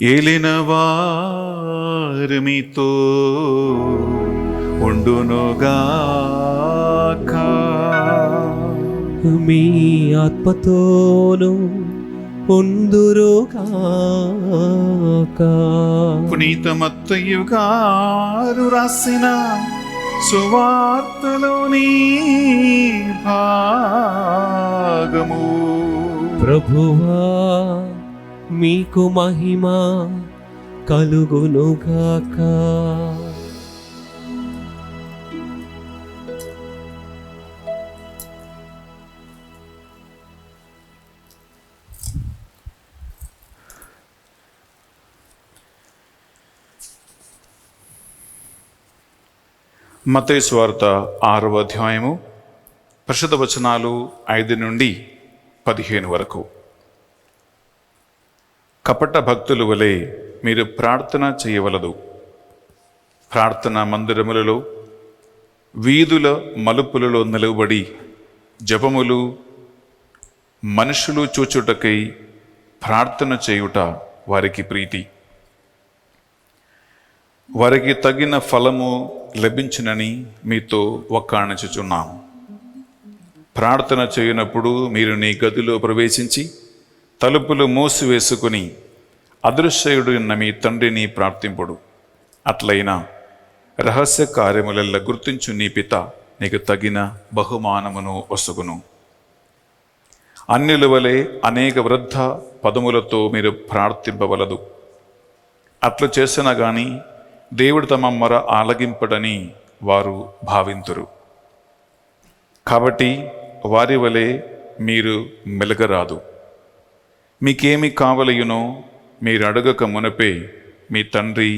ఏలిన వారు మీతో ఉండునుగాక, మీ ఆత్మతోను ఉందురుగాక. పునీత మత్తయి గారు రాసిన సువార్తలోని భాగము. ప్రభువా మీకు మహిమ కలుగునుగాక. మత్తయి సువార్త 6వ అధ్యాయము పరిశుద్ధ వచనాలు 5 నుండి 15 వరకు. కపట భక్తుల వలె మీరు ప్రార్థన చేయవలదు. ప్రార్థనా మందిరములలో, వీధుల మలుపులలో నిలవబడి జపములు మనుషులు చూచుటకై ప్రార్థన చేయుట వారికి ప్రీతి. వారికి తగిన ఫలము లభించునని మీతో వక్కాణించుచున్నాము. ప్రార్థన చేయనప్పుడు మీరు నీ గదిలో ప్రవేశించి తలుపులు మూసివేసుకుని అదృశ్యుడు ఉన్న మీ తండ్రిని ప్రార్థింపుడు. అట్లయినా రహస్య కార్యములెల్ల గుర్తించు నీ పిత నీకు తగిన బహుమానమును ఒసగును. అన్యుల వలె అనేక వృద్ధ పదములతో మీరు ప్రార్థింపవలదు. అట్లు చేసినా గాని దేవుడు తమ మొర ఆలగింపడని వారు భావింతురు. కాబట్టి వారి వలె మీరు మెలగరాదు. మీకేమి కావలయునో మీరు అడగక మునపే మీ తండ్రి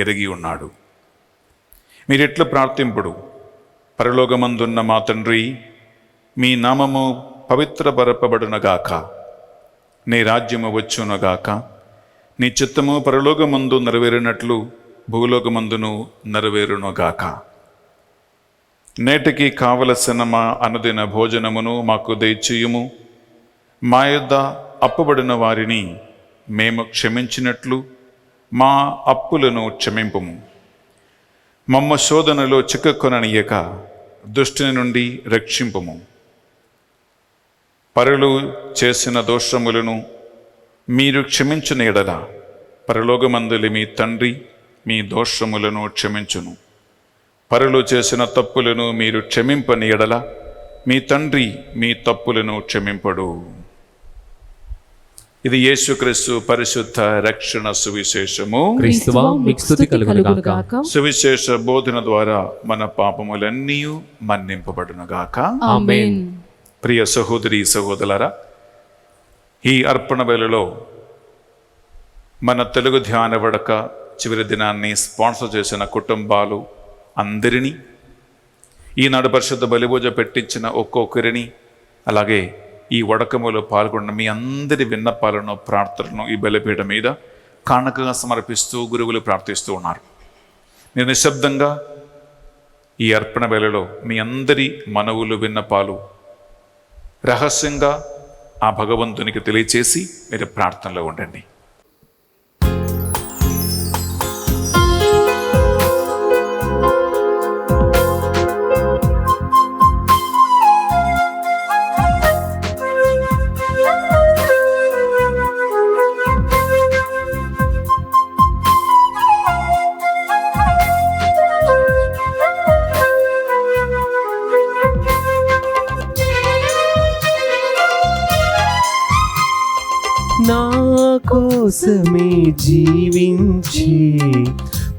ఎరిగి ఉన్నాడు. మీరెట్లు ప్రార్థింపుడు: పరలోకమందున్న మా తండ్రి, మీ నామము పవిత్రపరపబడునగాక, నీ రాజ్యము వచ్చునగాక, నీ చిత్తము పరలోకమందు నెరవేరినట్లు భూలోకమందును నెరవేరునుగాక. నేటికి కావలసిన మా అనుదిన భోజనమును మాకు దయచేయుము. మా యొద్ద అప్పుబడిన వారిని మేము క్షమించినట్లు మా అప్పులను క్షమింపుము. మమ్మ శోధనలో చిక్కుకొననీయక దుష్టుని నుండి రక్షింపుము. పరులు చేసిన దోషములను మీరు క్షమించిన ఎడల పరలోకమందులి మీ తండ్రి మీ దోషములను క్షమించును. పరులు చేసిన తప్పులను మీరు క్షమింపని ఎడల మీ తండ్రి మీ తప్పులను క్షమింపడు. ఇది యేసుక్రీస్తు పరిశుద్ధ రక్షణ సువిశేషము. క్రీస్తువా మీకు స్తుతి కలుగునుగాక. సువిశేష బోధన ద్వారా మన పాపములన్నీ మన్నింపబడునుగాక. ఆమేన్. ప్రియ సహోదరి సహోదరులారా, ఈ అర్పణ వేళలో మన తెలుగు ధ్యాన వడక చివరి దినాన్ని స్పాన్సర్ చేసిన కుటుంబాలు అందరినీ, ఈనాడు పరిశుద్ధ బలిభోజ పెట్టించిన ఒక్కొక్కరిని, అలాగే ఈ వడకములో పాల్గొన్న మీ అందరి విన్నపాలను ప్రార్థనను ఈ బలిపీఠ మీద కానుకగా సమర్పిస్తూ గురువులు ప్రార్థిస్తూ ఉన్నారు. నేను నిశ్శబ్దంగా ఈ అర్పణ వేళలో మీ అందరి మనవులు విన్నపాలు రహస్యంగా ఆ భగవంతునికి తెలియచేసి మీరు ప్రార్థనలో ఉండండి. నా కోసమే జీవించి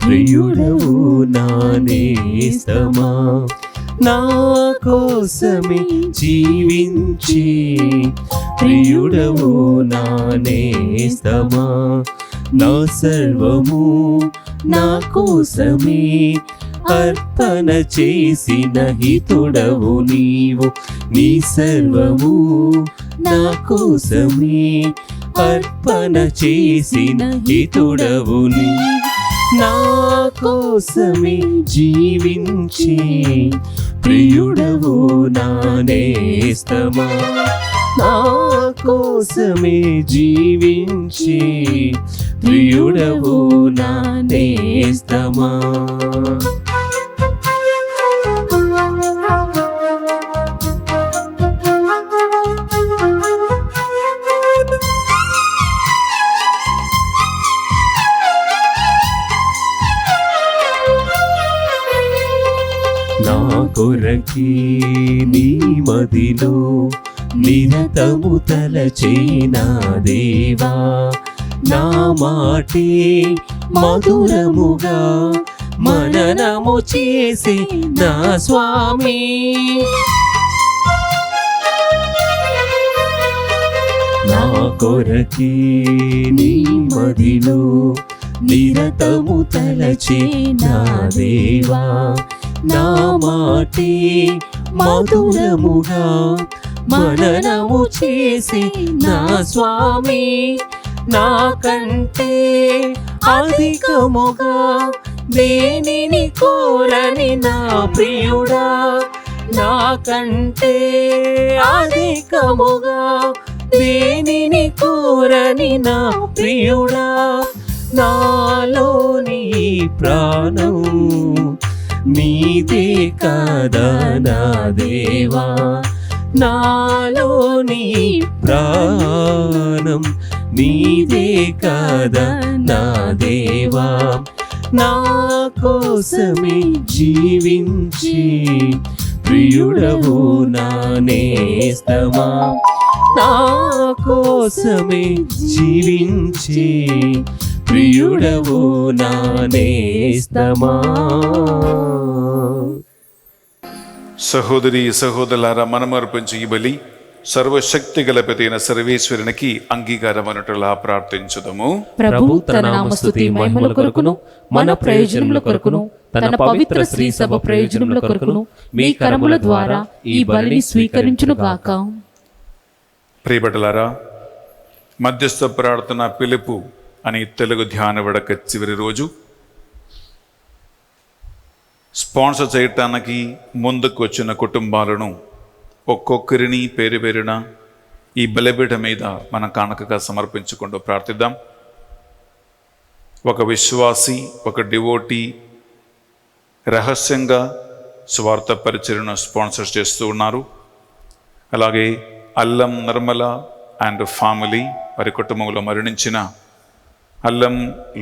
ప్రియుడవు నా నేస్తమా, నా కోసమే జీవించి ప్రియుడవు నా నేస్తమా, నా సర్వము నా కోసమే అర్పణ చేసిన హితుడవు నీవు, నీ సర్వము నా కోసమే అర్పణ చేసిన హితుడవు నీవు, నా కోసమే జీవించి ప్రియుడవు నా నేస్తమా, నా కోసమే జీవించి ప్రియుడవు నా నేస్తమా. నా కొరకి నీ మదిలో నిరతము తలచేనా దేవా, నా మాటే మధురముగా మననము చేసే నా స్వామి, నా కొరకి నీ మదిలో నిరతము తలచేనా దేవా, నా మాటే మధురముగా మననము చేసి నా స్వామి, నాకంటే అధికముగా దేనిని కోరని నా ప్రియుడా, నాకంటే అధికముగా దేనిని కోరని నా ప్రియుడా, నాలోని ప్రాణం నీదే కదా నా దేవా, నాలోని ప్రాణం నీదే కదా నా దేవా, నా కోసమే జీవించి ప్రియుడవు నా నేస్తమా, నా కోసమే జీవించి ప్రియుడవు నా నేస్తమా. సహోదరి సహోదరులారా, మనం అర్పించు ఈ బలి సర్వశక్తి గల పితైన సర్వేశ్వరునికి అంగీకారమనుటలా ప్రార్థించుదము. ప్రభు తన నామస్తుతి మహిమల కొరకును మన ప్రయోజనముల కొరకును తన పవిత్ర శ్రీ సభ ప్రయోజనముల కొరకును మీ కరముల ద్వారా ఈ బలిని స్వీకరించును గాక. ప్రియబిడ్డలారా, మధ్యస్థ ప్రార్థన పిలుపు అని తెలుగు ధ్యాన వడక చివరి రోజు స్పాన్సర్ చేయటానికి ముందుకు వచ్చిన కుటుంబాలను ఒక్కొక్కరిని పేరు పేరున ఈ బలిపీఠ మీద మనం కానుకగా సమర్పించుకుంటూ ప్రార్థిద్దాం. ఒక విశ్వాసి, ఒక డివోటీ రహస్యంగా స్వార్థ పరిచర్యను స్పాన్సర్ చేస్తూ ఉన్నారు. అలాగే అల్లం నిర్మల అండ్ ఫ్యామిలీ, వారి కుటుంబంలో మరణించిన అల్లం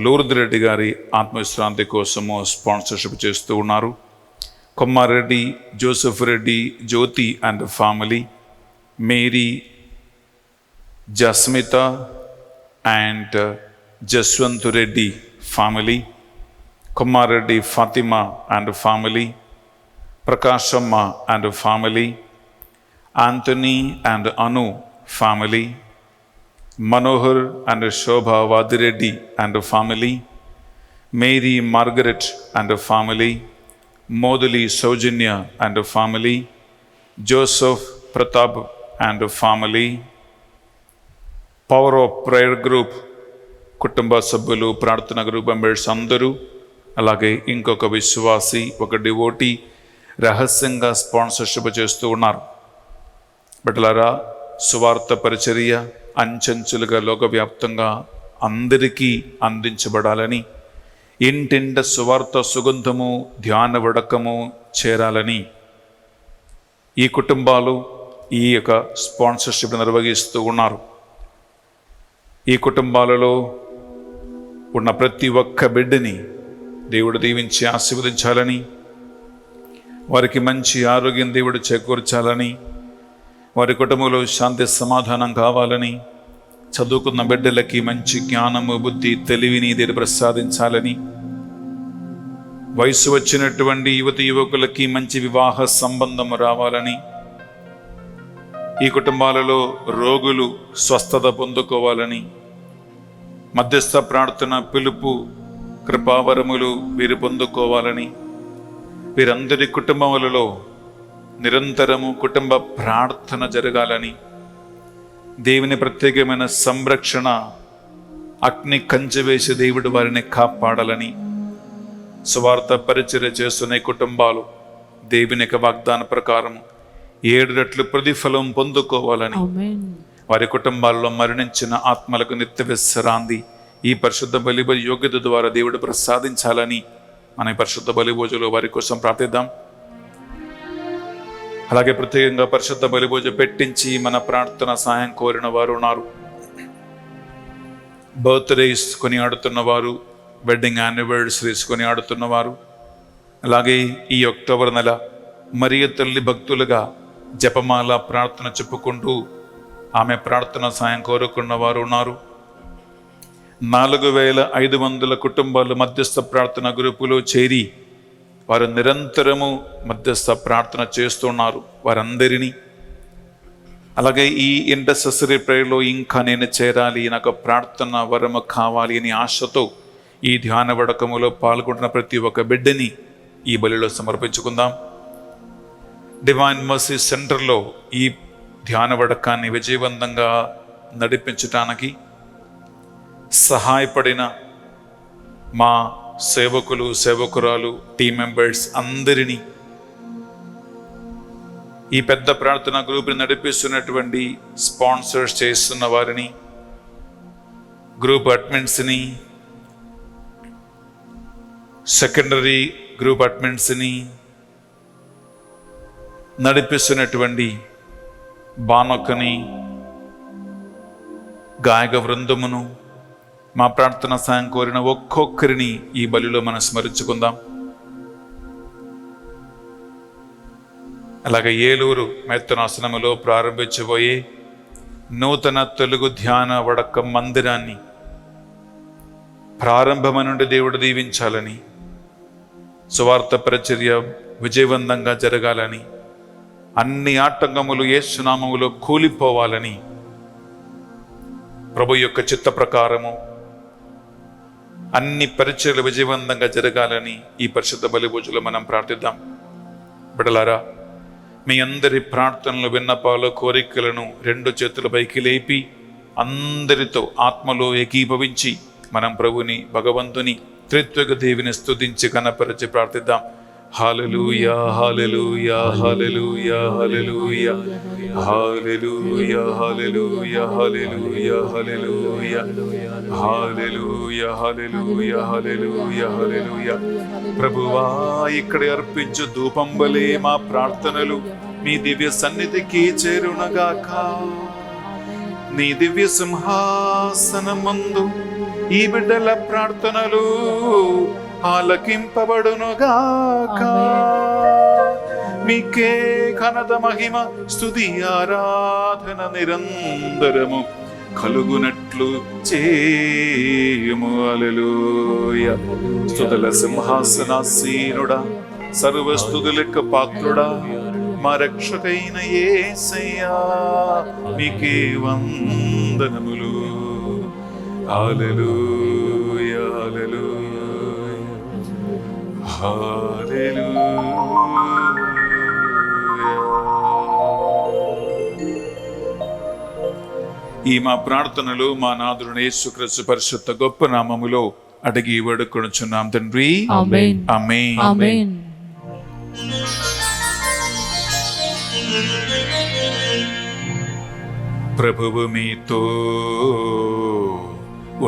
లూర్ద్ రెడ్డి గారి ఆత్మవిశ్రాంతి కోసము స్పాన్సర్షిప్ చేస్తూ ఉన్నారు. Kommareddy Joseph Reddy Jyothi and family, Mary Jasmitha and Jaswanth Reddy family, Kommareddy Fatima and family, Prakashamma and family, Antony and Anu family, Manohar and Shobha Vadireddy and family, Mary Margaret and family, Moduli Soujanya and family, Joseph Pratap and family, power of prayer group కుటుంబ సభ్యులు, ప్రార్థన గ్రూప్ మెంబర్స్ అందరూ, అలాగే ఇంకొక విశ్వాసి, ఒక devotee రహస్యంగా sponsorship చేస్తూ ఉన్నారు. బిడ్డలారా, సువార్త పరిచర్య అంచెంచులుగా లోకవ్యాప్తంగా అందరికీ అందించబడాలని, ఇంటింట సువార్త సుగంధము ధ్యాన వడకము చేరాలని ఈ కుటుంబాలు ఈ యొక్క స్పాన్సర్షిప్ నిర్వహిస్తూ ఉన్నారు. ఈ కుటుంబాలలో ఉన్న ప్రతి ఒక్క బిడ్డని దేవుడు దీవించి ఆశీర్వదించాలని, వారికి మంచి ఆరోగ్యం దేవుడు చేకూర్చాలని, వారి కుటుంబంలో శాంతి సమాధానం కావాలని, చదువుకున్న బిడ్డలకి మంచి జ్ఞానము బుద్ధి తెలివిని దేవుడు ప్రసాదించాలని, వయసు వచ్చినటువంటి యువతి యువకులకి మంచి వివాహ సంబంధము రావాలని, ఈ కుటుంబాలలో రోగులు స్వస్థత పొందుకోవాలని, మధ్యస్థ ప్రార్థన పిలుపు కృపావరములు వీరు పొందుకోవాలని, వీరందరి కుటుంబములలో నిరంతరము కుటుంబ ప్రార్థన జరగాలని, దేవుని ప్రత్యేకమైన సంరక్షణ అగ్ని కంచె వేసి దేవుడు వారిని కాపాడాలని, సువార్త పరిచర్య చేస్తున్న కుటుంబాలు దేవుని యొక్క వాగ్దాన ప్రకారం 7 రెట్లు ప్రతిఫలం పొందుకోవాలని, వారి కుటుంబాల్లో మరణించిన ఆత్మలకు నిత్య విశ్రాంతి ఈ పరిశుద్ధ బలిభోజ యోగ్యత ద్వారా దేవుడు ప్రసాదించాలని మన ఈ పరిశుద్ధ బలిభోజలో వారి కోసం ప్రార్థిద్దాం. అలాగే ప్రత్యేకంగా పరిశుద్ధ బలిభోజ పెట్టించి మన ప్రార్థన సాయం కోరిన వారు ఉన్నారు. బర్త్డేస్ కొని ఆడుతున్నవారు, వెడ్డింగ్ యానివర్సరీస్ కొని ఆడుతున్నవారు, అలాగే ఈ అక్టోబర్ నెల మరియ తల్లి భక్తులుగా జపమాల ప్రార్థన చెప్పుకుంటూ ఆమె ప్రార్థన సాయం కోరుకున్న వారు ఉన్నారు. 4500 కుటుంబాలు మధ్యస్థ ప్రార్థన గ్రూపులో చేరి వారు నిరంతరము మధ్యస్థ ప్రార్థన చేస్తున్నారు. వారందరినీ, అలాగే ఈ ఇంటర్సెసరీ ప్రేయర్లో ఇంకా నేను చేరాలి, నాకు ప్రార్థన వరము కావాలి అని ఆశతో ఈ ధ్యాన వడకములో పాల్గొంటున్న ప్రతి ఒక్క బిడ్డని ఈ బలిలో సమర్పించుకుందాం. డివైన్ మర్సీ సెంటర్లో ఈ ధ్యాన వడకాన్ని విజయవంతంగా నడిపించటానికి సహాయపడిన మా సేవకులు, సేవకురాలు, టీం మెంబర్స్ అందరినీ, ఈ పెద్ద ప్రార్థనా గ్రూప్ని నడిపిస్తున్నటువంటి స్పాన్సర్స్ చేస్తున్న వారిని, గ్రూప్ అడ్మిన్స్ని, సెకండరీ గ్రూప్ అడ్మిన్స్ని, నడిపిస్తున్నటువంటి బానొక్కని, గాయక వృందమును, మా ప్రార్థన సాయం కోరిన ఒక్కొక్కరిని ఈ బలిలో మనం స్మరించుకుందాం. అలాగే ఏలూరు మెత్తనాసనములో ప్రారంభించబోయే నూతన తెలుగు ధ్యాన వడక మందిరాన్ని ప్రారంభము నుండి దేవుడు దీవించాలని, సువార్త పరిచర్య విజయవంతంగా జరగాలని, అన్ని ఆటంకములు యేసు నామములో కూలిపోవాలని, ప్రభు యొక్క చిత్త ప్రకారము అన్ని పరిచర్యలు విజయవంతంగా జరగాలని ఈ పరిశుద్ధ బలి పూజలో మనం ప్రార్థిద్దాం. బిడ్డలారా, మీ అందరి ప్రార్థనలు, విన్నపాలు, కోరికలను రెండు చేతుల పైకి లేపి అందరితో ఆత్మలో ఏకీభవించి మనం ప్రభుని, భగవంతుని, త్రిత్వక దేవిని స్తుతించి కనపరిచి ప్రార్థిద్దాం. హల్లెలూయా, హల్లెలూయా, హల్లెలూయా, హల్లెలూయా, హల్లెలూయా, హల్లెలూయా, హల్లెలూయా, హల్లెలూయా, హల్లెలూయా, హల్లెలూయా, హల్లెలూయా, హల్లెలూయా. ప్రభువా, ఇక్కడ అర్పించు ధూపం వలె మా ప్రార్థనలు మీ దివ్య సన్నిధికి చేరునగాక. నీ దివ్య సింహాసనం ముందు ఈ బిడ్డల ప్రార్థనలు ఆలకింపబడునుగాక. మీకే ఘనత, మహిమ, స్తుతి, ఆరాధన నిరంతరము కలుగునట్లు చేయుము. హల్లెలూయా. స్తుతుల సింహాసనాసీనుడా, సర్వస్తుతులకు పాత్రుడా, మా రక్షకైన యేసయ్యా, మీకే వందనములు. హల్లెలూయా, హల్లెలూయా, హల్లెలూయా. ఈ మా ప్రార్థనలు మా నాథుని యేసుక్రీస్తు పరిశుద్ధ గొప్ప నామములో అడిగి వేడుకొనుచున్నాం తండ్రి. ఆమేన్. ఆమేన్. ఆమేన్. ప్రభువు మీతో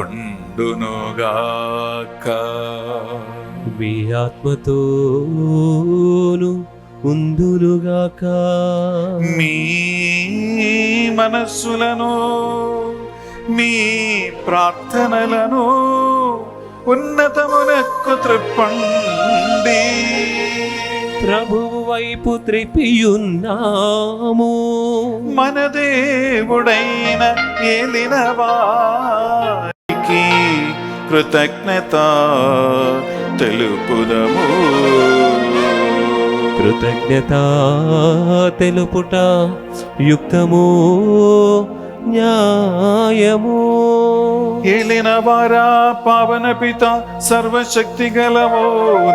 ఉండునుగాక. మీ ఆత్మతోను ఉందునుగాక. మీ మనస్సులను, మీ ప్రార్థనలను ఉన్నతమునకు త్రిప్పండి. ప్రభువు వైపు త్రిప్పియున్నాము. మన దేవుడైన ఏలిన వారికి కృతజ్ఞత తెలుపుదము. కృతజ్ఞత తెలుపుట యుక్తము, న్యాయము. ఏలిన వారా, పావన పిత, సర్వశక్తి గలవో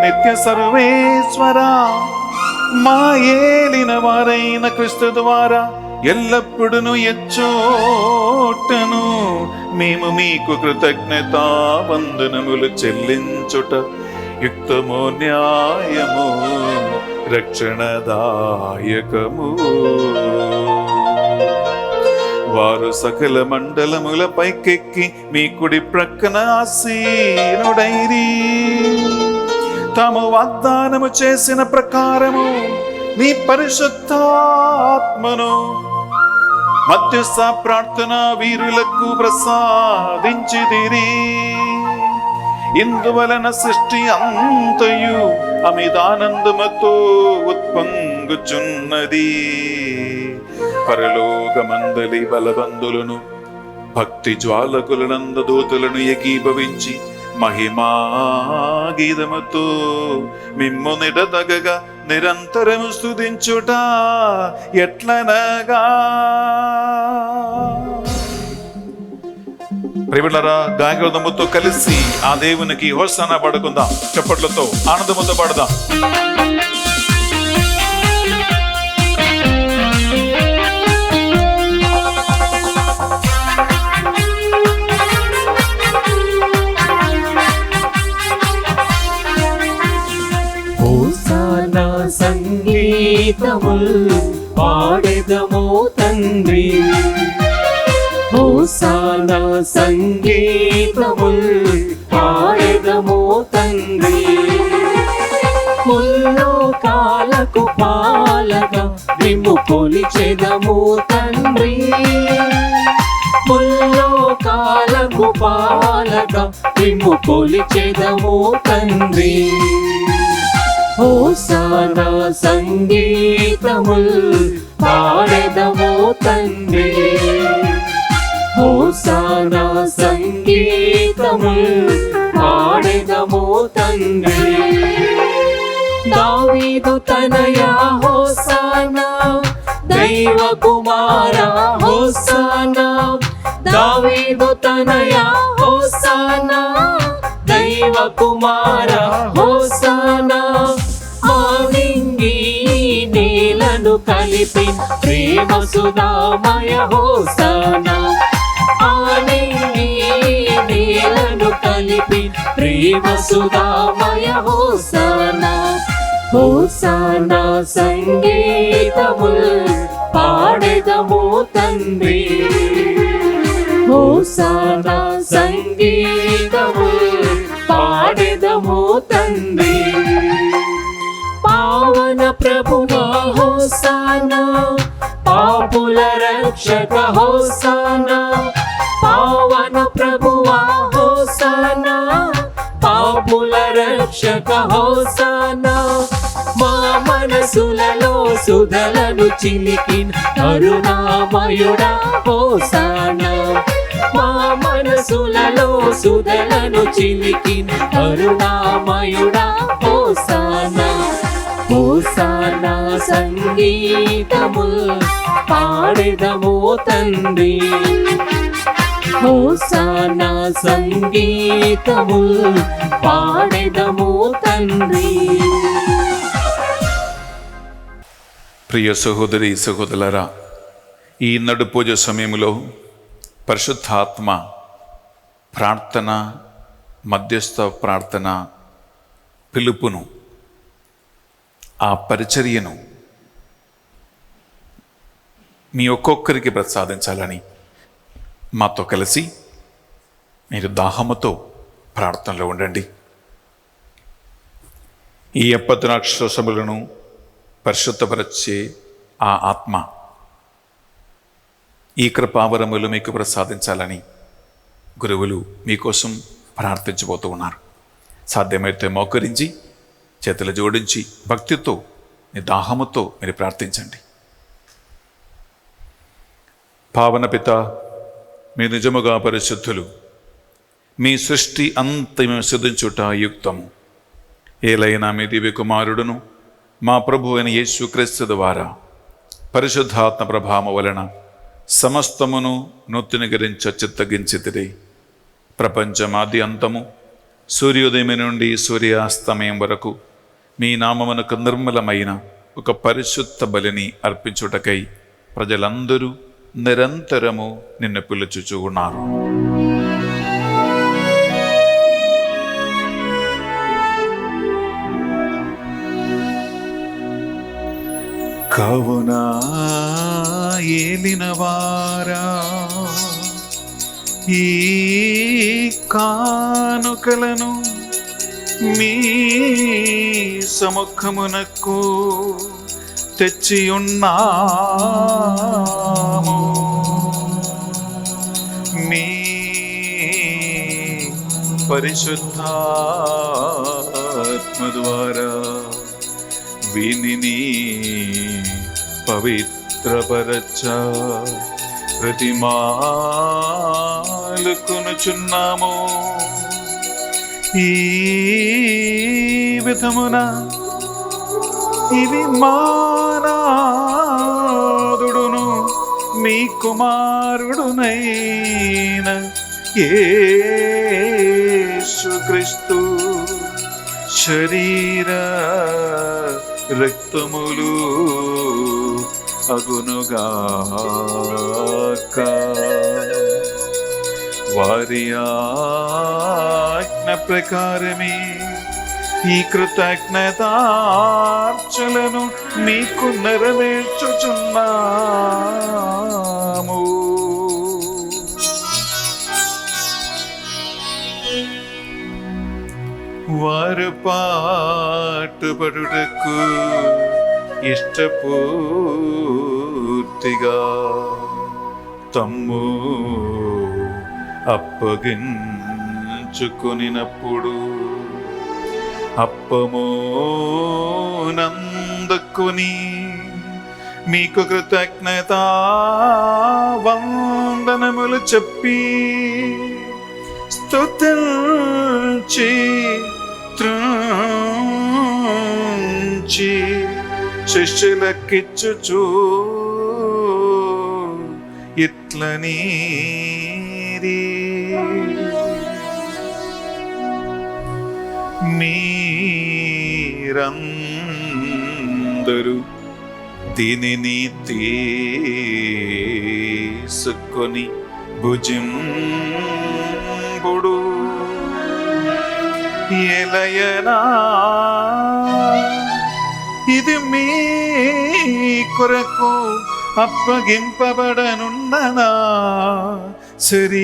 నిత్య సర్వేశ్వర, మా ఏలిన వారైన క్రీస్తు ద్వారా ఎల్లప్పుడూ ఎచ్చోటను మేము మీకు కృతజ్ఞత వందనములు చెల్లించుట యుక్తము, న్యాయము, రక్షణదాయకము. వారు సకల మండలముల పైకెక్కి మీ కుడి ప్రక్కన ఆసీనుడైరి. తాము వాగ్దానము చేసిన ప్రకారము నీ పరిశుద్ధాత్మను మధ్యస్థ ప్రార్థన వీరులకు ప్రసాదించితిరి. ఇందువలన సృష్టి అంతయు అమితానందముతో ఉత్పొంగుచున్నది. పరలోకమందలి బలబంధులను, భక్తి జ్వాలకులనంద దూతలను ఏకీభవించి మహిమా గీతముతో మిమ్ము నిడదగగా నిరంతరము స్తుతించుట ఎట్లనగా. ప్రియములారా, గాయకులతో కలిసి ఆ దేవునికి హోసన్నా పాడుకుందాం. చప్పట్లతో ఆనందముతో పాడుదాం. సంగీతముల్ పాడెదము తండ్రి. హోసానా సంగీతముల్ పాడెదము తండ్రి. ముల్లోకాలకు పాలగా నిమ్ము కొలిచెదము తండ్రి. ముల్లోకాలకు పాలగా నిమ్ము కొలిచెదము తండ్రి. హోసానా సంగీతముల్ పాడెదము తండ్రి. హోసానా సంగీతముల్ పాడెదము తండ్రి. దావీదు తనయా హోసానా, దైవ కుమారా హోసానా. దావీదు తనయా హోసానా, దైవ కుమారా హోసానా. ఆనింగి నేలను కలిపి ప్రేమ సుధామయ హోసానా. ఆనింగి నేలను కలిపి ప్రేమ సుధామయ హోసానా. హోసానా సంగీతముల్ పాడెదము తండ్రి. హోసానా సంగీతముల్ పాడెదము తండ్రి. పావన ప్రభువా హోసానా, పాపుల రక్షక హోసానా. పావన ప్రభువా హోసానా, పాపుల రక్షక హోసానా. మా మనసులలో సుధలను చిలికిన కరుణామయుడా హోసానా. మా మనసులలో సుధలను చిలికిన కరుణామయుడా హోసానా. హోసానా సంగీతముల్ పాడెదము తండ్రి. హోసానా సంగీతముల్ పాడెదము తండ్రి. ప్రియ సహోదరి సహోదరులారా, ఈ నడు పూజ సమయంలో పరిశుద్ధాత్మ ప్రార్థన, మధ్యస్థ ప్రార్థన పిలుపును, ఆ పరిచర్యను మీ ఒక్కొక్కరికి ప్రసాదించాలని మాతో కలిసి మీరు దాహముతో ప్రార్థనలో ఉండండి. ఈ 70 సభలను పరిశుద్ధపరచే ఆ ఆత్మ ఈ కృపావరములు మీకు ప్రసాదించాలని గురువులు మీకోసం ప్రార్థించబోతూ ఉన్నారు. సాధ్యమైతే మోకరించి చేతులు జోడించి భక్తితో మీ దాహముతో మీరు ప్రార్థించండి. పావన పిత, మీ నిజముగా పరిశుద్ధులు, మీ సృష్టి అంతము సిద్ధించుట యుక్తము. ఏలైనా మీ దివ్య కుమారుడును మా ప్రభు అయిన యేసుక్రీస్తు ద్వారా పరిశుద్ధాత్మ ప్రభావము వలన సమస్తమును నూతనీకరించ చిత్తగించితిరి. ప్రపంచమాది అంతము సూర్యోదయం నుండి సూర్యాస్తమయం వరకు మీ నామమునకు నిర్మలమైన ఒక పరిశుద్ధ బలిని అర్పించుటకై ప్రజలందరూ నిరంతరము నిన్ను పిలుచుచూ ఉన్నారు. కావున ఏలినవారా, ఈ కానుకలను మీ సముఖమునకు తెచ్చి ఉన్నాము. మీ పరిశుద్ధాత్మ ద్వారా వీనిని పవిత్రపరచ ప్రతిమాలుకొనుచున్నాము. ఈ విధమున ఇది మానాదుడును మీ కుమారుడునైన యేసుక్రీస్తు శరీర రక్తములు అగునుగాక. వారి ఆజ్ఞ ప్రకారమే ఈ కృతజ్ఞతార్చలను మీకు నెరవేర్చుచున్నాము. వారు పాటుపడుటకు ఇష్టపూర్తిగా తమ్ము అప్పగించుకొనినప్పుడు అప్పము నందుకొని మీకు కృతజ్ఞత వందనములు చెప్పి స్తుతించి త్రుంచి శిష్యులకిచ్చుచు ఇట్లనీరి మీరందరూ దీనిని తీసుకొని భుజింపుడు. ఎలయనా ఇది మీ కొరకు అప్పగింపబడనున్న నా శరీరము.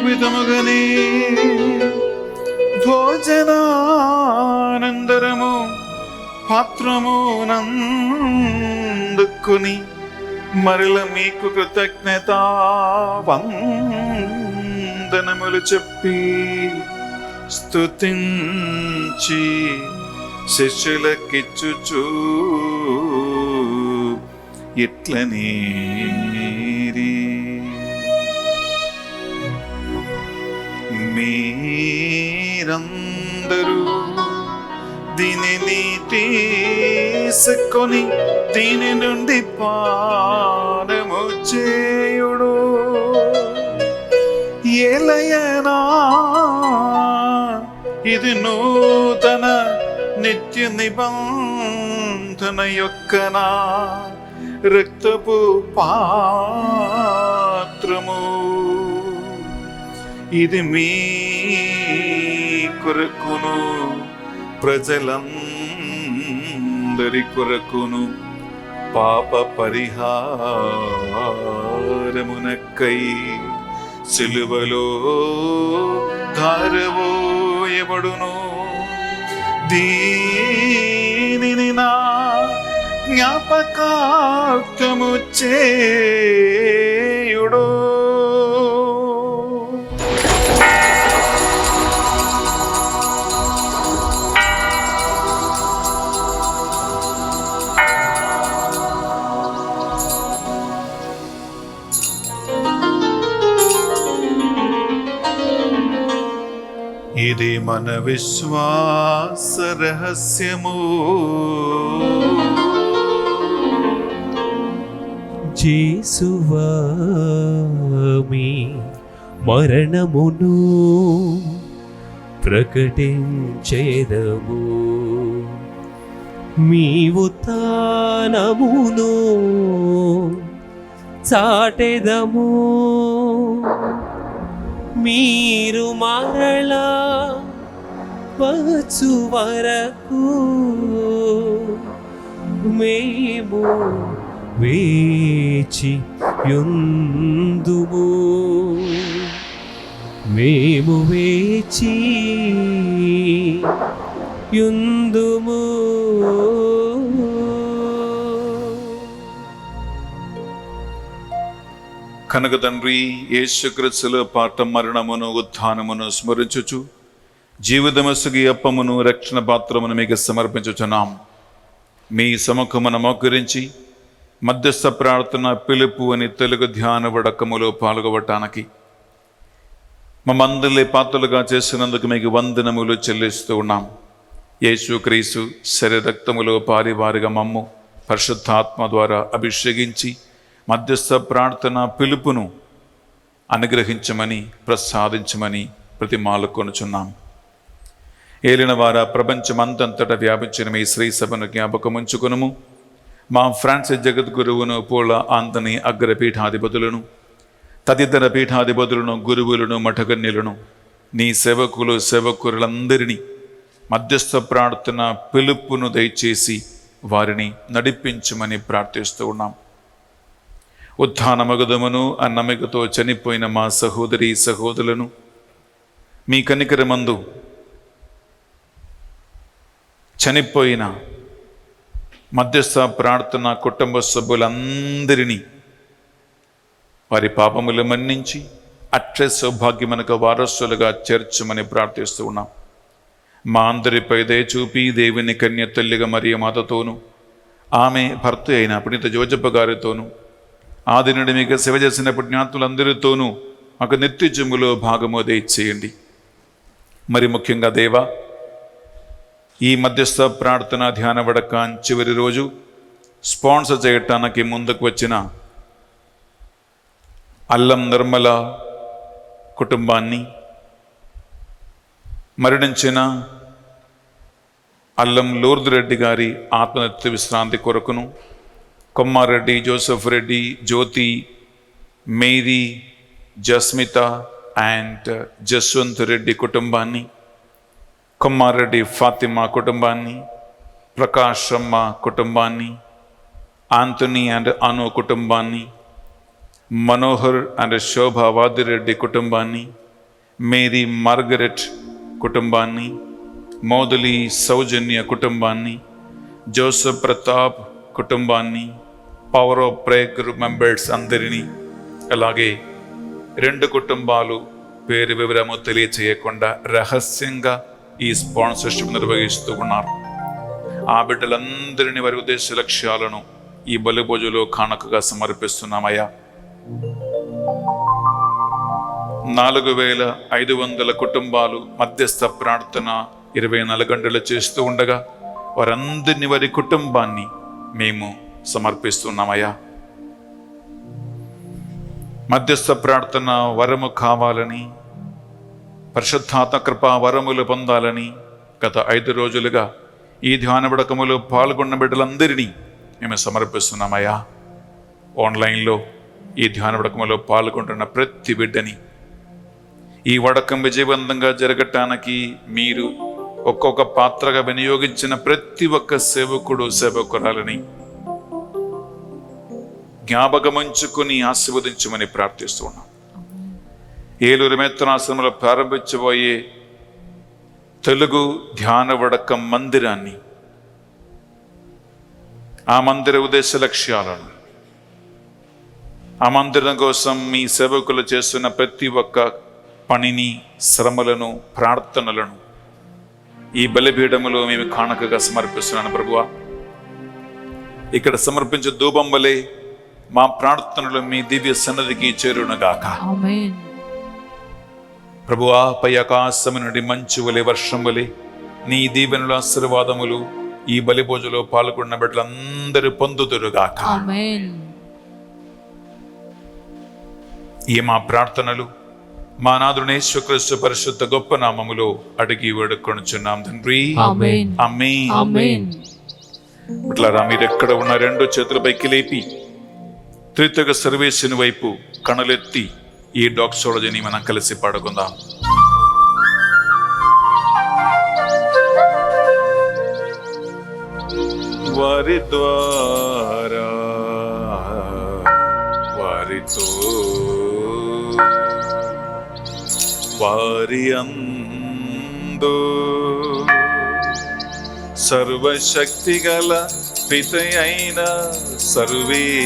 విధముగనే భోజనానందరము పాత్రము నందుకొని మరల మీకు కృతజ్ఞత వందనములు చెప్పి స్తుతించి శిష్యులకిచ్చుచు ఇట్లనీరి మీరందరూ దీనిని తీసుకొని దీని నుండి పానము చేయుడు. ఏలయనా ఇది నూతన నిత్య నిబంధన యొక్క నా రక్తపు పాత్రము. ఇది మీ కొరకును ప్రజలందరి కొరకును పాప పరిహారమునకై సిలువలో ధారవోయబడును. దీనిని నా జ్ఞాపకార్థము చేయుడు. ఇది మన విశ్వాస రహస్యము. యేసువా మీ మరణమును ప్రకటించేదము, మీ ఉత్థానమును చాటెదము. మీరు మరలా వచ్చు వరకు మేము వేచి యుందుము, మేము వేచి యుందుము. కనుక తండ్రి, యేసుక్రీస్తులో పాట మరణమును ఉత్థానమును స్మరించుచు జీవితమసుగి అప్పమును రక్షణ పాత్రమును మీకు సమర్పించుచున్నాం. మీ సముఖమును మోకరించి మధ్యస్థ ప్రార్థన పిలుపు అని తెలుగు ధ్యాన వడకములో పాల్గొవటానికి మమ్మందరినీ పాత్రలుగా చేసినందుకు మీకు వందనములు చెల్లిస్తూ ఉన్నాం. యేసుక్రీస్తు శరీర రక్తములో పారివారిగా మమ్ము పరిశుద్ధాత్మ ద్వారా అభిషేకించి మధ్యస్థ ప్రార్థన పిలుపును అనుగ్రహించమని ప్రసాదించమని ప్రతిమాలుకొనుచున్నాం. ఏలిన వారా ప్రపంచమంతంతటా వ్యాపించిన మీ శ్రీ సభను జ్ఞాపకముంచుకొనుము. మా ఫ్రాన్సిస్ జగద్గురువును, పూల ఆంతని అగ్రపీఠాధిపతులను, తదితర పీఠాధిపతులను, గురువులను, మఠగన్యులను, నీ సేవకులందరినీ మధ్యస్థ ప్రార్థన పిలుపును దయచేసి వారిని నడిపించమని ప్రార్థిస్తూ ఉన్నాం. ఉత్థానమగదమును అన్నమికతో చనిపోయిన మా సహోదరి సహోదరులను మీ కనికరమందు చనిపోయిన మధ్యస్థ ప్రార్థన కుటుంబ సభ్యులందరినీ వారి పాపములు మన్నించి అక్షయ సౌభాగ్యమునకు వారసులుగా చేర్చమని ప్రార్థిస్తూ ఉన్నాం. మా అందరిపై దయ చూపి దేవుని కన్య తల్లిగా మరియ మాతతోనూ, ఆమె భర్త అయిన పునీత జోజప్ప గారితోనూ, ఆది నుండి మీకు సేవ చేసిన పుణ్యాత్ములందరితోనూ మాకు నిత్యజములో భాగము దయచేయండి. మరి ముఖ్యంగా దేవా, ఈ మధ్యస్థ ప్రార్థన ధ్యాన వడకాన్ చివరి రోజు స్పాన్సర్ చేయటానికి ముందుకు వచ్చిన అల్లం నిర్మల కుటుంబాన్ని, మరణించిన అల్లం లూర్దు రెడ్డి గారి ఆత్మహత్య విశ్రాంతి కొరకును, కొమ్మారెడ్డి జోసెఫ్ రెడ్డి, జ్యోతి, మేరీ, జస్మిత అండ్ జస్వంత్ రెడ్డి కుటుంబాన్ని, కొమ్మారెడ్డి ఫాతిమా కుటుంబాన్ని, ప్రకాశమ్మ కుటుంబాన్ని, ఆంటనీ అండ్ అను కుటుంబాన్ని, మనోహర్ అండ్ శోభా వాదిరెడ్డి కుటుంబాన్ని, మేరీ మార్గరెట్ కుటుంబాన్ని, మోదలి సౌజన్య కుటుంబాన్ని, జోసెఫ్ ప్రతాప్ కుటుంబాన్ని, power of prayer group members అందరినీ, అలాగే 2 కుటుంబాలు పేరు వివరము తెలియచేయకుండా రహస్యంగా ఈ స్పాన్సర్షిప్ నిర్వహిస్తూ ఉన్నారు. ఆ బిడ్డలందరినీ వారి ఉద్దేశ లక్ష్యాలను ఈ బలిభోజులో కానుకగా సమర్పిస్తున్నామయ్యా. 4500 కుటుంబాలు మధ్యస్థ ప్రార్థన 24 గంటలు చేస్తూ ఉండగా వారందరినీ, వారి కుటుంబాన్ని మేము సమర్పిస్తున్నామయ్యా. మధ్యస్థ ప్రార్థన వరము కావాలని, పరిశుద్ధాత్మ కృపా వరములు పొందాలని గత 5 రోజులుగా ఈ ధ్యాన వడకములో పాల్గొన్న బిడ్డలందరినీ మేము సమర్పిస్తున్నామయ్యా. ఆన్లైన్లో ఈ ధ్యాన వడకములో పాల్గొంటున్న ప్రతి బిడ్డని, ఈ వడకం విజయవంతంగా జరగటానికి మీరు ఒక్కొక్క పాత్రగా వినియోగించిన ప్రతి ఒక్క సేవకుడు సేవకురాలని జ్ఞాపకముంచుకొని ఆశీర్వదించమని ప్రార్థిస్తూ ఉన్నాం. ఏలూరు మేత్తనాశ్రమంలో ప్రారంభించబోయే తెలుగు ధ్యాన వడకం మందిరాన్ని, ఆ మందిర ఉద్దేశ లక్ష్యాలను, ఆ మందిరం కోసం మీ సేవకులు చేస్తున్న ప్రతి ఒక్క పనిని, శ్రమలను, ప్రార్థనలను ఈ బలిపీఠములో మేము కానుకగా సమర్పిస్తున్నాను ప్రభువా. ఇక్కడ సమర్పించే ధూపం వలె మా ప్రార్థనలు మీ దివ్య సన్నిధికి చేరునుగాక. ప్రభువా, పై ఆకాశము నుండి మంచు వలె, వర్షం వలె నీ దీవెనల ఆశీర్వాదములు ఈ బలిభోజులో పాల్గొన్న బిడ్డలందరూ పొందుదురుగాక. ఈ మా ప్రార్థనలు మా నాథుని యేసుక్రీస్తు పరిశుద్ధ గొప్ప నామములో అడిగి వేడుకొనుచున్నాం తండ్రి. ఆమేన్. ఇట్లారా, మీరు ఎక్కడ ఉన్న 2 చేతుల పైకి లేపి త్రిత్వక సర్వేశ్వరుని వైపు కణలెత్తి ఈ డాక్సోలజీని మనం కలిసి పాడుకుందాం. వారి ద్వారా, వారితో, వారి అందు సర్వశక్తిగల పితయైన సర్వేశ్వరా,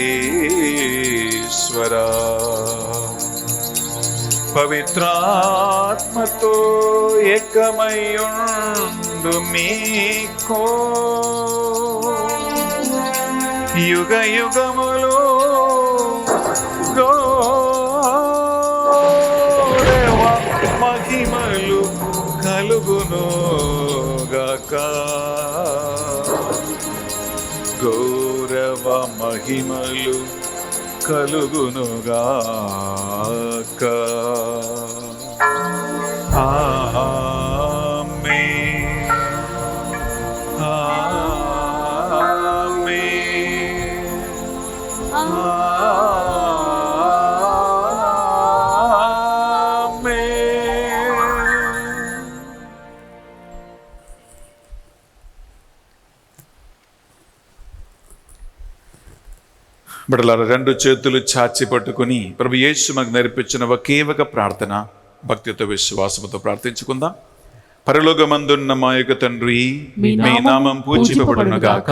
పవిత్రాత్మతో ఏకమయ్యుండు మీకో యుగ యుగములో గౌరవ మహిమలు కలుగును గాక. గౌరవ మహిమలు కలుగునుగాక. ఆమేన్. బిడ్డలారా, రెండు చేతులు చాచి పట్టుకుని ప్రభు యేసు మనకు నేర్పించిన ఒకే ఒక ప్రార్థన భక్తితో విశ్వాసముతో ప్రార్థించుకుందాం. పరలోకమందున్న మా యొక్క తండ్రి, మీ నామం పూజింపబడునుగాక,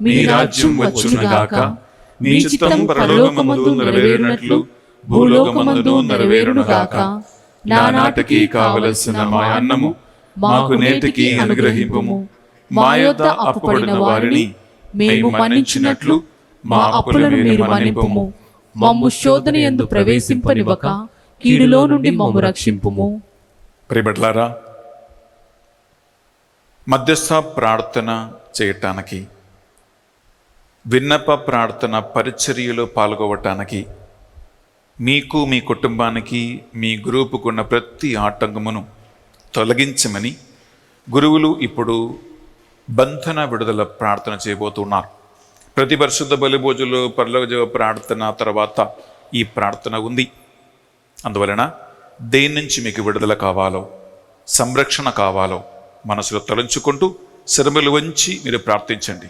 మీ రాజ్యం వచ్చునుగాక, మీ చిత్తం పరలోకమందు నెరవేరునట్లు భూలోకమందు నెరవేరునుగాక. నానాటికి కావలసిన మా అన్నము మాకు నేటికి అనుగ్రహింపుము. మా యొద్ద అప్పుపడిన వారిని మేము మన్నించినట్లు మా అప్పులను మీరు మన్నింపుము. మమ్ము శోధన యందు ప్రవేశింపనివ్వక కీడులో నుండి మమ్ము రక్షింపుము. ప్రియబిడ్డలారా, మధ్యస్థ ప్రార్థన చేయటానికి, విన్నప ప్రార్థన పరిచర్యలో పాల్గొవటానికి మీకు, మీ కుటుంబానికి, మీ గ్రూపుకున్న ప్రతి ఆటంకమును తొలగించమని గురువులు ఇప్పుడు బంధన విడుదల ప్రార్థన చేయబోతున్నారు. ప్రతి పరిశుద్ధ బలిభోజులు పరలోక ప్రార్థన తర్వాత ఈ ప్రార్థన ఉంది. అందువలన దేని నుంచి మీకు విడుదల కావాలో, సంరక్షణ కావాలో మనసులో తలంచుకుంటూ శిరములు వంచి మీరు ప్రార్థించండి.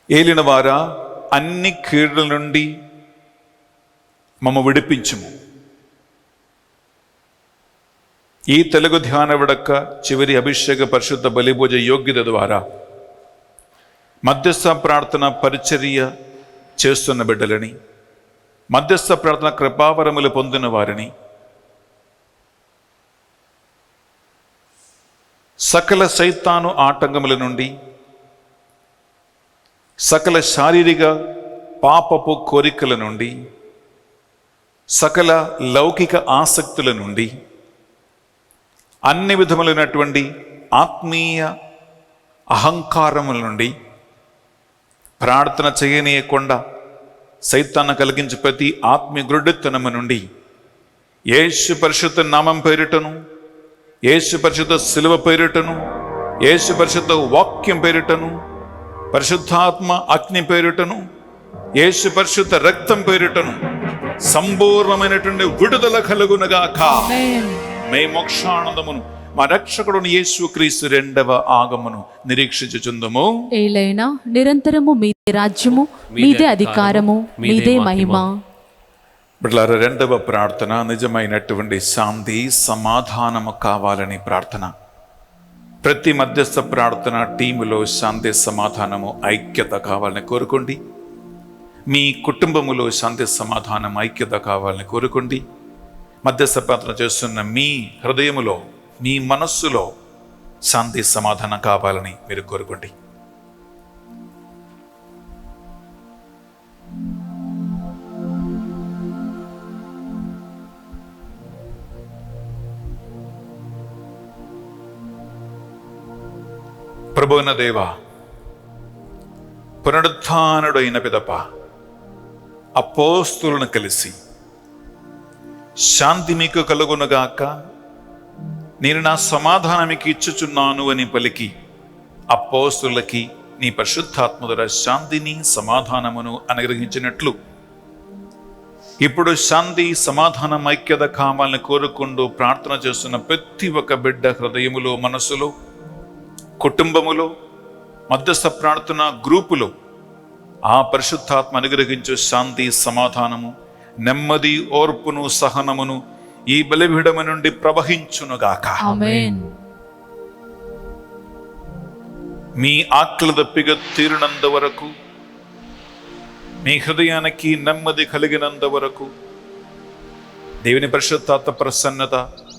ఏలిన వారా, అన్ని కీడుల నుండి మమ్మ విడిపించుము. ఈ తెలుగు ధ్యాన విడక చివరి అభిషేక పరిశుద్ధ బలిభోజ యోగ్యత ద్వారా మధ్యస్థ ప్రార్థన పరిచర్య చేస్తున్న బిడ్డలని, మధ్యస్థ ప్రార్థన కృపావరములు పొందిన వారిని, సకల సైతాను ఆటంకముల నుండి, సకల శారీరక పాపపు కోరికల నుండి, సకల లౌకిక ఆసక్తుల నుండి, అన్ని విధములైనటువంటి ఆత్మీయ అహంకారముల నుండి, ప్రార్థన చేయనీయకుండా సైతాన్ని కలిగించే ప్రతి ఆత్మీయ గురుడితనము నుండి యేసు పరిశుద్ధ నామం పేరిటను, యేసు పరిశుద్ధ శిలువ పేరిటను, యేసు పరిశుద్ధ వాక్యం పేరిటను, పరిశుద్ధాత్మ అగ్ని పేరిటను, యేసు పరిశుద్ధ రక్తం పేరిటను సంపూర్ణమైనటువంటి విడుదల కలుగునగాక. మే మోక్షానందమును మా రక్షకుడుని యేసు క్రీస్తు రెండవ ఆగమను నిరీక్షించుచుందుము. ఏలైనా నిరంతరము మీదే రాజ్యము, మీదే అధికారము, మీదే మహిమ. బిడ్డలారా, రెండవ ప్రార్థన నిజమైనటువంటి శాంతి సమాధానము కావాలని ప్రార్థన. ప్రతి మధ్యస్థ ప్రార్థన టీములో శాంతి సమాధానము ఐక్యత కావాలని కోరుకోండి. మీ కుటుంబములో శాంతి సమాధానం ఐక్యత కావాలని కోరుకోండి. మధ్యస్థ ప్రార్థన చేస్తున్న మీ హృదయములో, మీ మనస్సులో శాంతి సమాధానం కావాలని మీరు కోరుకోండి. ప్రభువైన దేవా, పునరుత్థానుడైన పిదప అపోస్తులను కలిసి శాంతి మీకు కలుగునుగాక, నేను నా సమాధానం మీకు ఇచ్చుచున్నాను అని పలికి అపోస్తులకి నీ పరిశుద్ధాత్మ ద్వారా శాంతిని సమాధానమును అనుగ్రహించినట్లు ఇప్పుడు శాంతి సమాధానం ఐక్యత కావాలని కోరుకుంటూ ప్రార్థన చేస్తున్న ప్రతి ఒక్క బిడ్డ హృదయములో, మనసులో, కుటుంబములో, మధ్యస్థ ప్రార్థన గ్రూపులో ఆ పరిశుద్ధాత్మ అనుగ్రహించు శాంతి సమాధానము, నెమ్మది, ఓర్పును, సహనమును ఈ బలిపీఠము నుండి ప్రవహించునుగాక. ఆమేన్. మీ ఆకలి దప్పిక తీరినంత వరకు, మీ హృదయానికి నెమ్మది కలిగినంత వరకు దేవుని పరిశుద్ధాత్మ ప్రసన్నత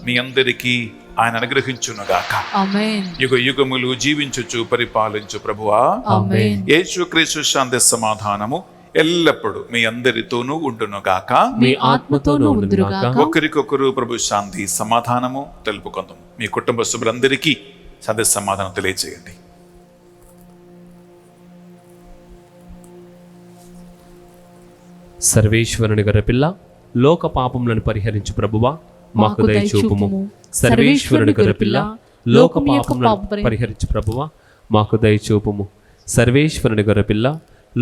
మీ అందరికీ ఆయన అనుగ్రహించునుగాక. ఆమేన్. యుగ యుగములు జీవించుచు పరిపాలించు ప్రభువా, ఆమేన్. యేసుక్రీస్తు శాంతి సమాధానము ఎల్లప్పుడూ మీ అందరితోనూ ఉండునుగాక, మీ ఆత్మతోనూ ఉండునుగాక. ఒకరికొకరు ప్రభు శాంతి సమాధానము తెలుపుకుందాం. మీ కుటుంబ సభ్యులందరికీ శాంతి సమాధానం తెలియజేయండి. సర్వేశ్వరుని గొర్రెపిల్ల లోక పాపములను పరిహరించు ప్రభువా మాకు దయచూపుము. సర్వేశ్వరుని గొర్రెపిల్ల లోక పాపములను పరిహరించు ప్రభువా మాకు దయచూపుము. సర్వేశ్వరుని గొర్రెపిల్ల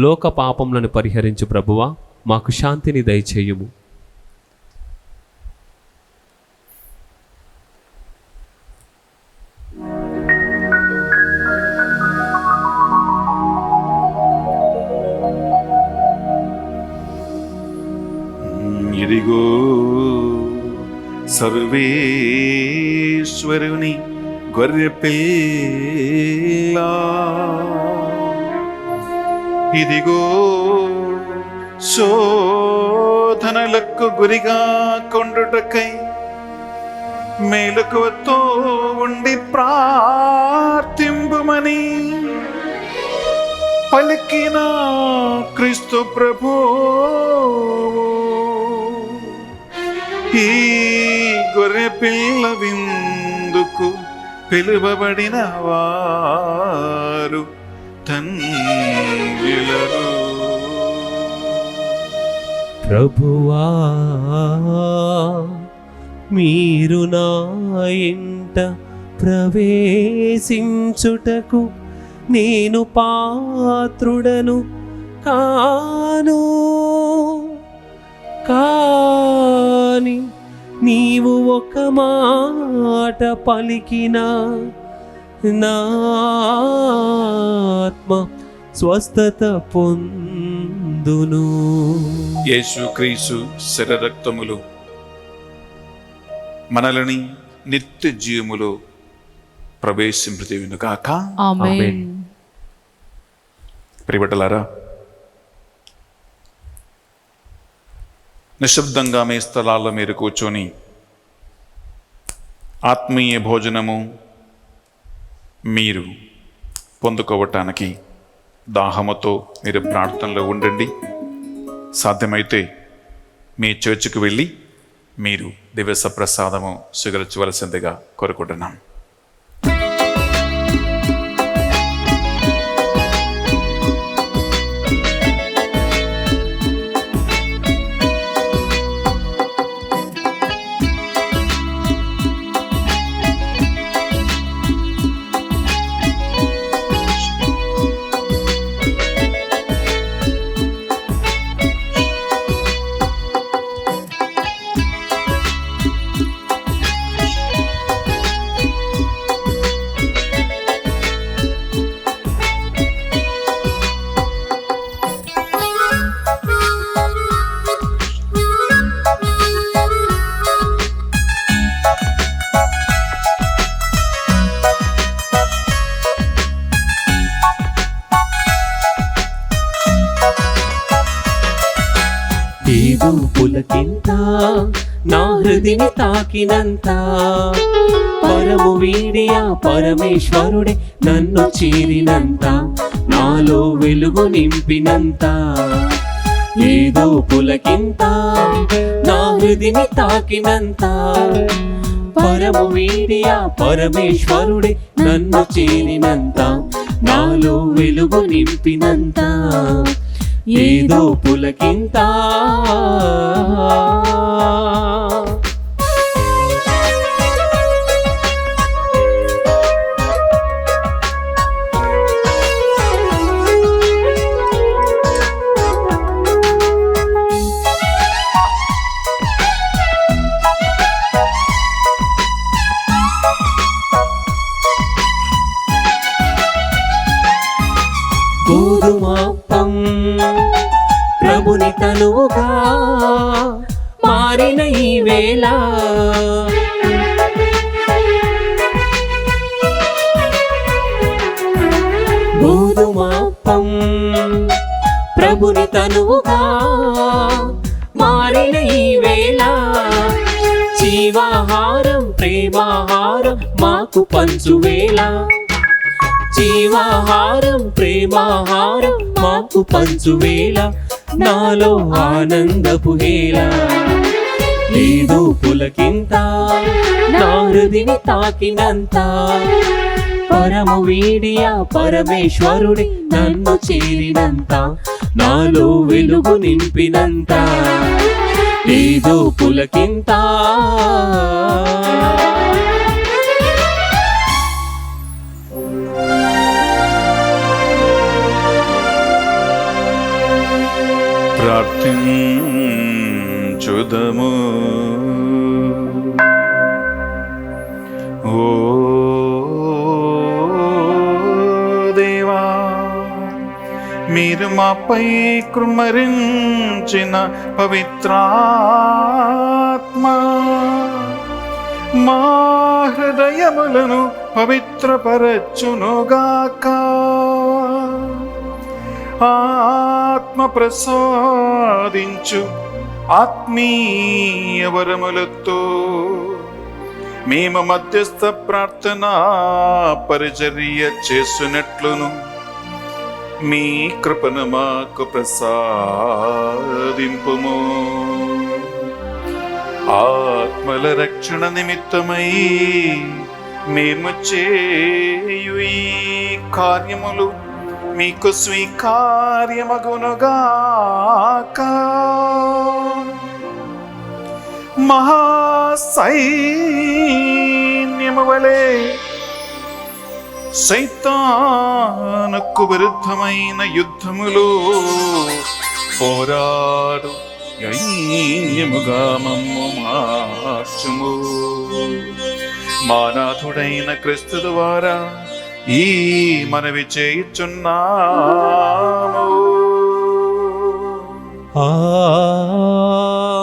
లోక పాపములను పరిహరించు ప్రభువా మాకు శాంతిని దయచేయుము. ఇదిగో సర్వేశ్వరుని గొర్రెపిల్ల, ఇదిగో శోధనలకు గురిగా కొండుటకై మేలుకువతో ఉండి ప్రార్థింపుమని పలికిన క్రీస్తు ప్రభు, ఈ గొర్రె పిల్ల విందుకు పిలువబడిన వారు ధన్యులరు. ప్రభువా మీరు నా ఇంట ప్రవేశించుటకు నేను పాత్రుడను కాను, కాని నీవు ఒక మాట పలికినా నా ఆత్మ స్వస్థత పొందును. యేసుక్రీస్తు శరీరరక్తములు మనలని నిత్య జీవములో ప్రవేశింపజేయును గాక. ఆమేన్. ప్రియబిడ్డలారా, నిశ్శబ్దంగా మీ స్థలాల్లో మీరు కూర్చొని ఆత్మీయ భోజనము మీరు పొందుకోవటానికి దాహముతో మీరు ప్రార్థనలో ఉండండి. సాధ్యమైతే మీ చర్చికి వెళ్ళి మీరు దివ్య ప్రసాదము స్వీకరించవలసిందిగా కోరుకుంటున్నాం. పులకింత నా హృదిని తాకినంత పరము వీడియా పరమేశ్వరుడే నన్ను చేరినంత, నాలో వెలుగు నింపినంత. ఏదో పులకింత నా హృదిని తాకినంత పరము వీడియా పరమేశ్వరుడే నన్ను చేరినంత, నాలో వెలుగు నింపినంత. ఏదో పులకింత గోధుమాపం ప్రభుని తనువుగా మారిన ఈ వేళ, గోధుమాపం ప్రభుని తనువుగా మారిన ఈ వేళ, జీవాహారం ప్రేమాహారం మాకు పంచువేళ, జీవాహారం ప్రేమాహారం మాకు పంచువేళ, నాలో ఆనందపు హేళ. ఏదో పులకింత నా హృదిని తాకినంత పరము వీడియా పరమేశ్వరుడి నన్ను చేరినంత, నాలో వెలుగు నింపినంత ఏదో పులకింత. ప్రార్థించుదము. ఓ దేవా, మీరు మాపై కృమ్మరించిన పవిత్రాత్మ మా హృదయములను పవిత్రపరచునుగాక. ఆత్మ ప్రసాదించు ఆత్మీయ వరములతో మేము మధ్యస్థ ప్రార్థన పరిచర్య చేస్తున్నట్లును మీ కృపను మాకు ప్రసాదింపుము. ఆత్మల రక్షణ నిమిత్తమై మేము చేయు ఈ కార్యములు మీకు స్వీకార్యమగునుగాక. మహాసైన్యము వలె సైతానుకు విరుద్ధమైన యుద్ధములో పోరాడు యజ్ఞముగా మమ్ము మార్చుము. మానాథుడైన క్రీస్తు ద్వారా ఈ మనవి చేయుచున్నాము.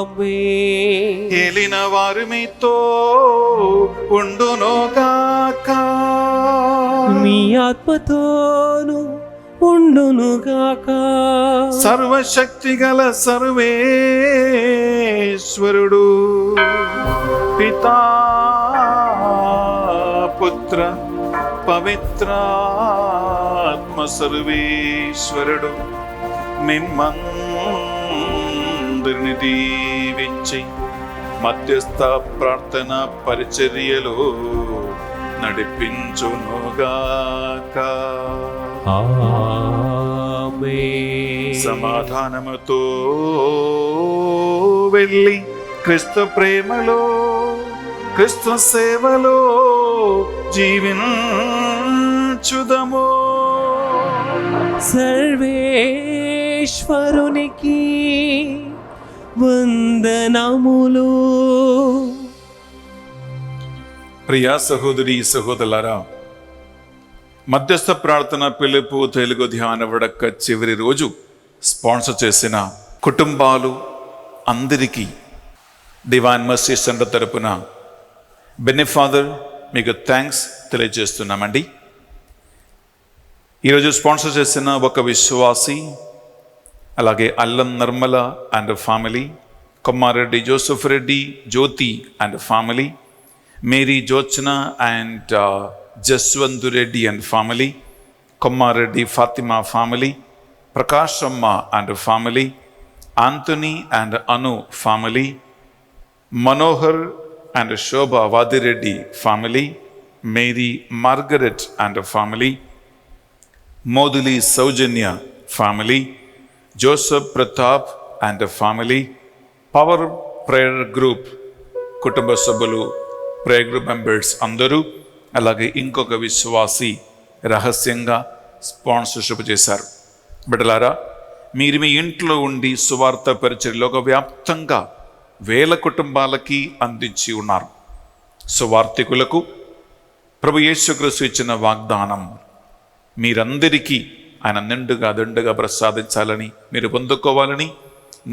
ఆమేన్. ఏలిన వారు మీతో ఉండునుగాక. మీ ఆత్మతోను ఉండునుగాక. సర్వశక్తి గల సర్వేశ్వరుడు పితా పుత్ర పవిత్రాత్మ సర్వేశ్వరుడు మిమ్మందరిని దీవించి మధ్యస్థ ప్రార్థన పరిచర్యలో నడిపించునుగాక. ఆమేన్. సమాధానముతో వెళ్ళి క్రీస్తు ప్రేమలో క్రీస్తు సేవలో జీవించుదము. సర్వేశ్వరునికి వందనములు. ప్రియా సహోదరి సహోదరులారా, మధ్యస్థ ప్రార్థన పిలుపు తెలుగు ధ్యాన వడక చివరి రోజు స్పాన్సర్ చేసిన కుటుంబాలు అందరికీ డివైన్ మర్సీ సెంటర్ తరపున బెనిఫాదర్ మీకు థ్యాంక్స్ తెలియజేస్తున్నామండి. ఈరోజు స్పాన్సర్ చేసిన ఒక విశ్వాసి, అలాగే Allam Nirmala and family, Kommareddy Joseph Reddy Jyothi and family, Mary Jyotsna and Jaswanth Reddy and family, Kommareddy Fatima family, Prakashamma and family, Anthony and Anu family, Manohar and Shobha Vadireddy family, Mary Margaret and family, Moduli Soujanya family, Joseph Pratap and family, power prayer group కుటుంబ సభ్యులు, prayer group members అందరూ, అలాగే ఇంకొక విశ్వాసి రహస్యంగా sponsorship చేశారు. బిడ్డలారా, మీరు మీ ఇంట్లో ఉండి సువార్త పరిచర్య లోకవ్యాప్తంగా వేల కుటుంబాలకి అందించి ఉన్నారు. సువార్థికులకు ప్రభు యేసుక్రీస్తు ఇచ్చిన వాగ్దానం మీరందరికీ ఆయన నిండుగా దండుగా ప్రసాదించాలని, మీరు పొందుకోవాలని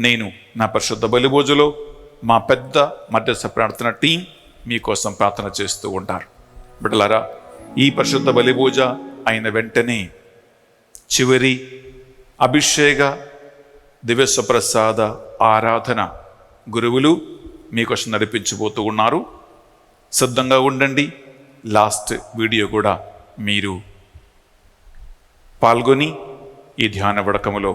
నేను నా పరిశుద్ధ బలిభోజులో మా పెద్ద మధ్యస్థ ప్రార్థన టీం మీకోసం ప్రార్థన చేస్తూ ఉంటారు. బిడ్డలారా, ఈ పరిశుద్ధ బలిభోజ అయిన వెంటనే చివరి అభిషేక దివ్య ప్రసాద ఆరాధన గురువులు మీకోసం నడిపించబోతూ ఉన్నారు. సిద్ధంగా ఉండండి. లాస్ట్ వీడియో కూడా మీరు పాల్గొని ఈ ధ్యాన వడకములో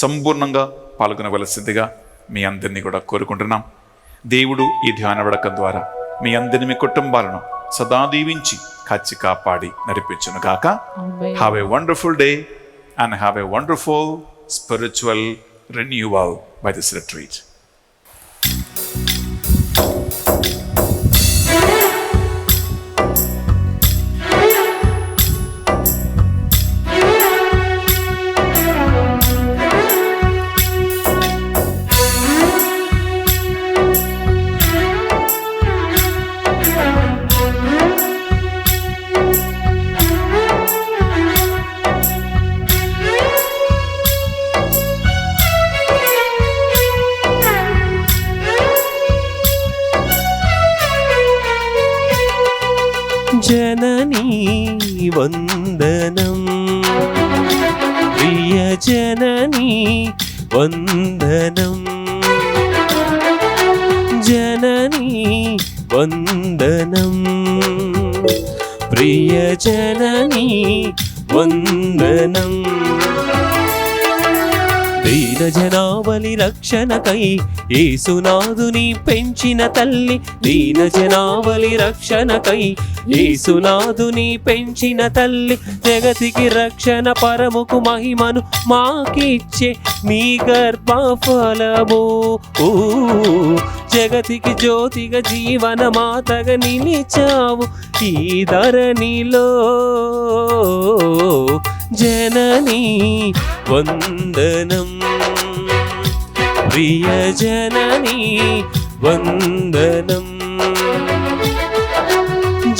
సంపూర్ణంగా పాల్గొనవలసిందిగా మీ అందరినీ కూడా కోరుకుంటున్నాం. దేవుడు ఈ ధ్యాన వడకం ద్వారా మీ అందరిని, మీ కుటుంబాలను సదా దీవించి కాచి కాపాడి నడిపించును గాక. Have a wonderful day and have a wonderful spiritual renewal by this retreat. జననీ వందనం, ప్రియ జననీ వందనం, జననీ వందనం, ప్రియ జననీ వందనం. దీన జనావళి రక్షణకై యేసునాథుని పెంచిన తల్లి, దీన జనావళి రక్షణకై యేసునాథుని పెంచిన తల్లి, జగతికి రక్షణ పరముకు మహిమను మాకిచ్చే నీ గర్భఫలము. జగతికి జ్యోతిగా జీవన మాతగా నిలిచావు ఈ ధరణిలో. జననీ వందనం, ప్రియ జననీ వందనం,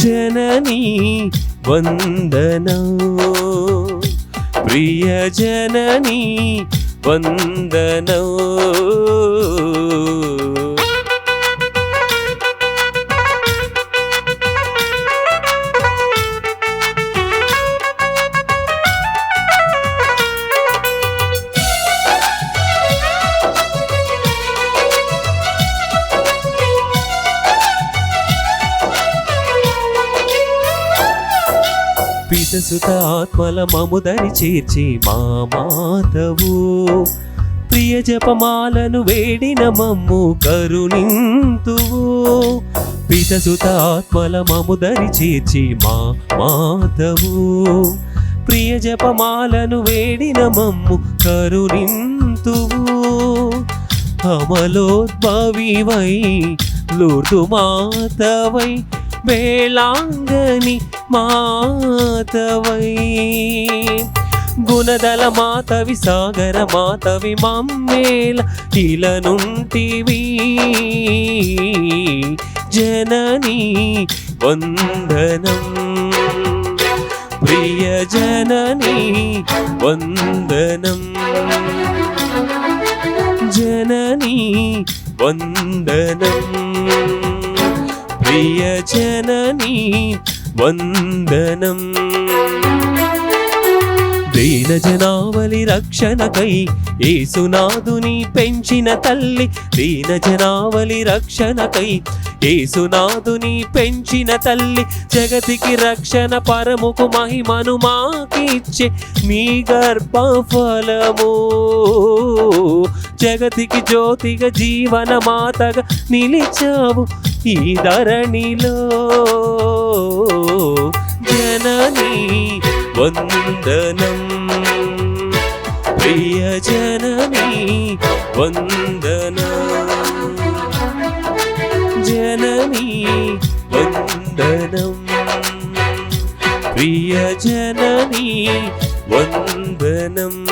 జననీ వందనం, ప్రియ జననీ వందనం. పితసుత ఆత్మల మముదరి చేర్చి మా మాతవు, ప్రియ జపమాలను వేడిన మమ్ము కరుణింతువు. పితసుత ఆత్మల మముదరి చేర్చి మా మాతవు, ప్రియ జపమాలను వేడిన మమ్ము కరుణింతువు. అమలోద్భవివై లూర్దు మాతవై, వేళాంగని మాతవై, గుణదల మాతవి సాగర మాతవి మమ్మేల ఇలనుంటివి. జననీ వందనం, ప్రియ జననీ వందనం, జననీ వందనం, ప్రియ జననీ వందనం. దీన జనావళి రక్షణకై యేసునాథుని పెంచిన తల్లి, దీన జనావళి రక్షణకై యేసునాథుని పెంచిన తల్లి, జగతికి రక్షణ పరముకు మహిమను మాకిచ్చే మీ గర్భఫలము. జగతికి జ్యోతిగా జీవన మాతగా నిలిచావు ఈ ధరణిలో. జననీ వందనం, ప్రియ జననీ వందనం, జననీ వందనం, ప్రియ జననీ వందనం.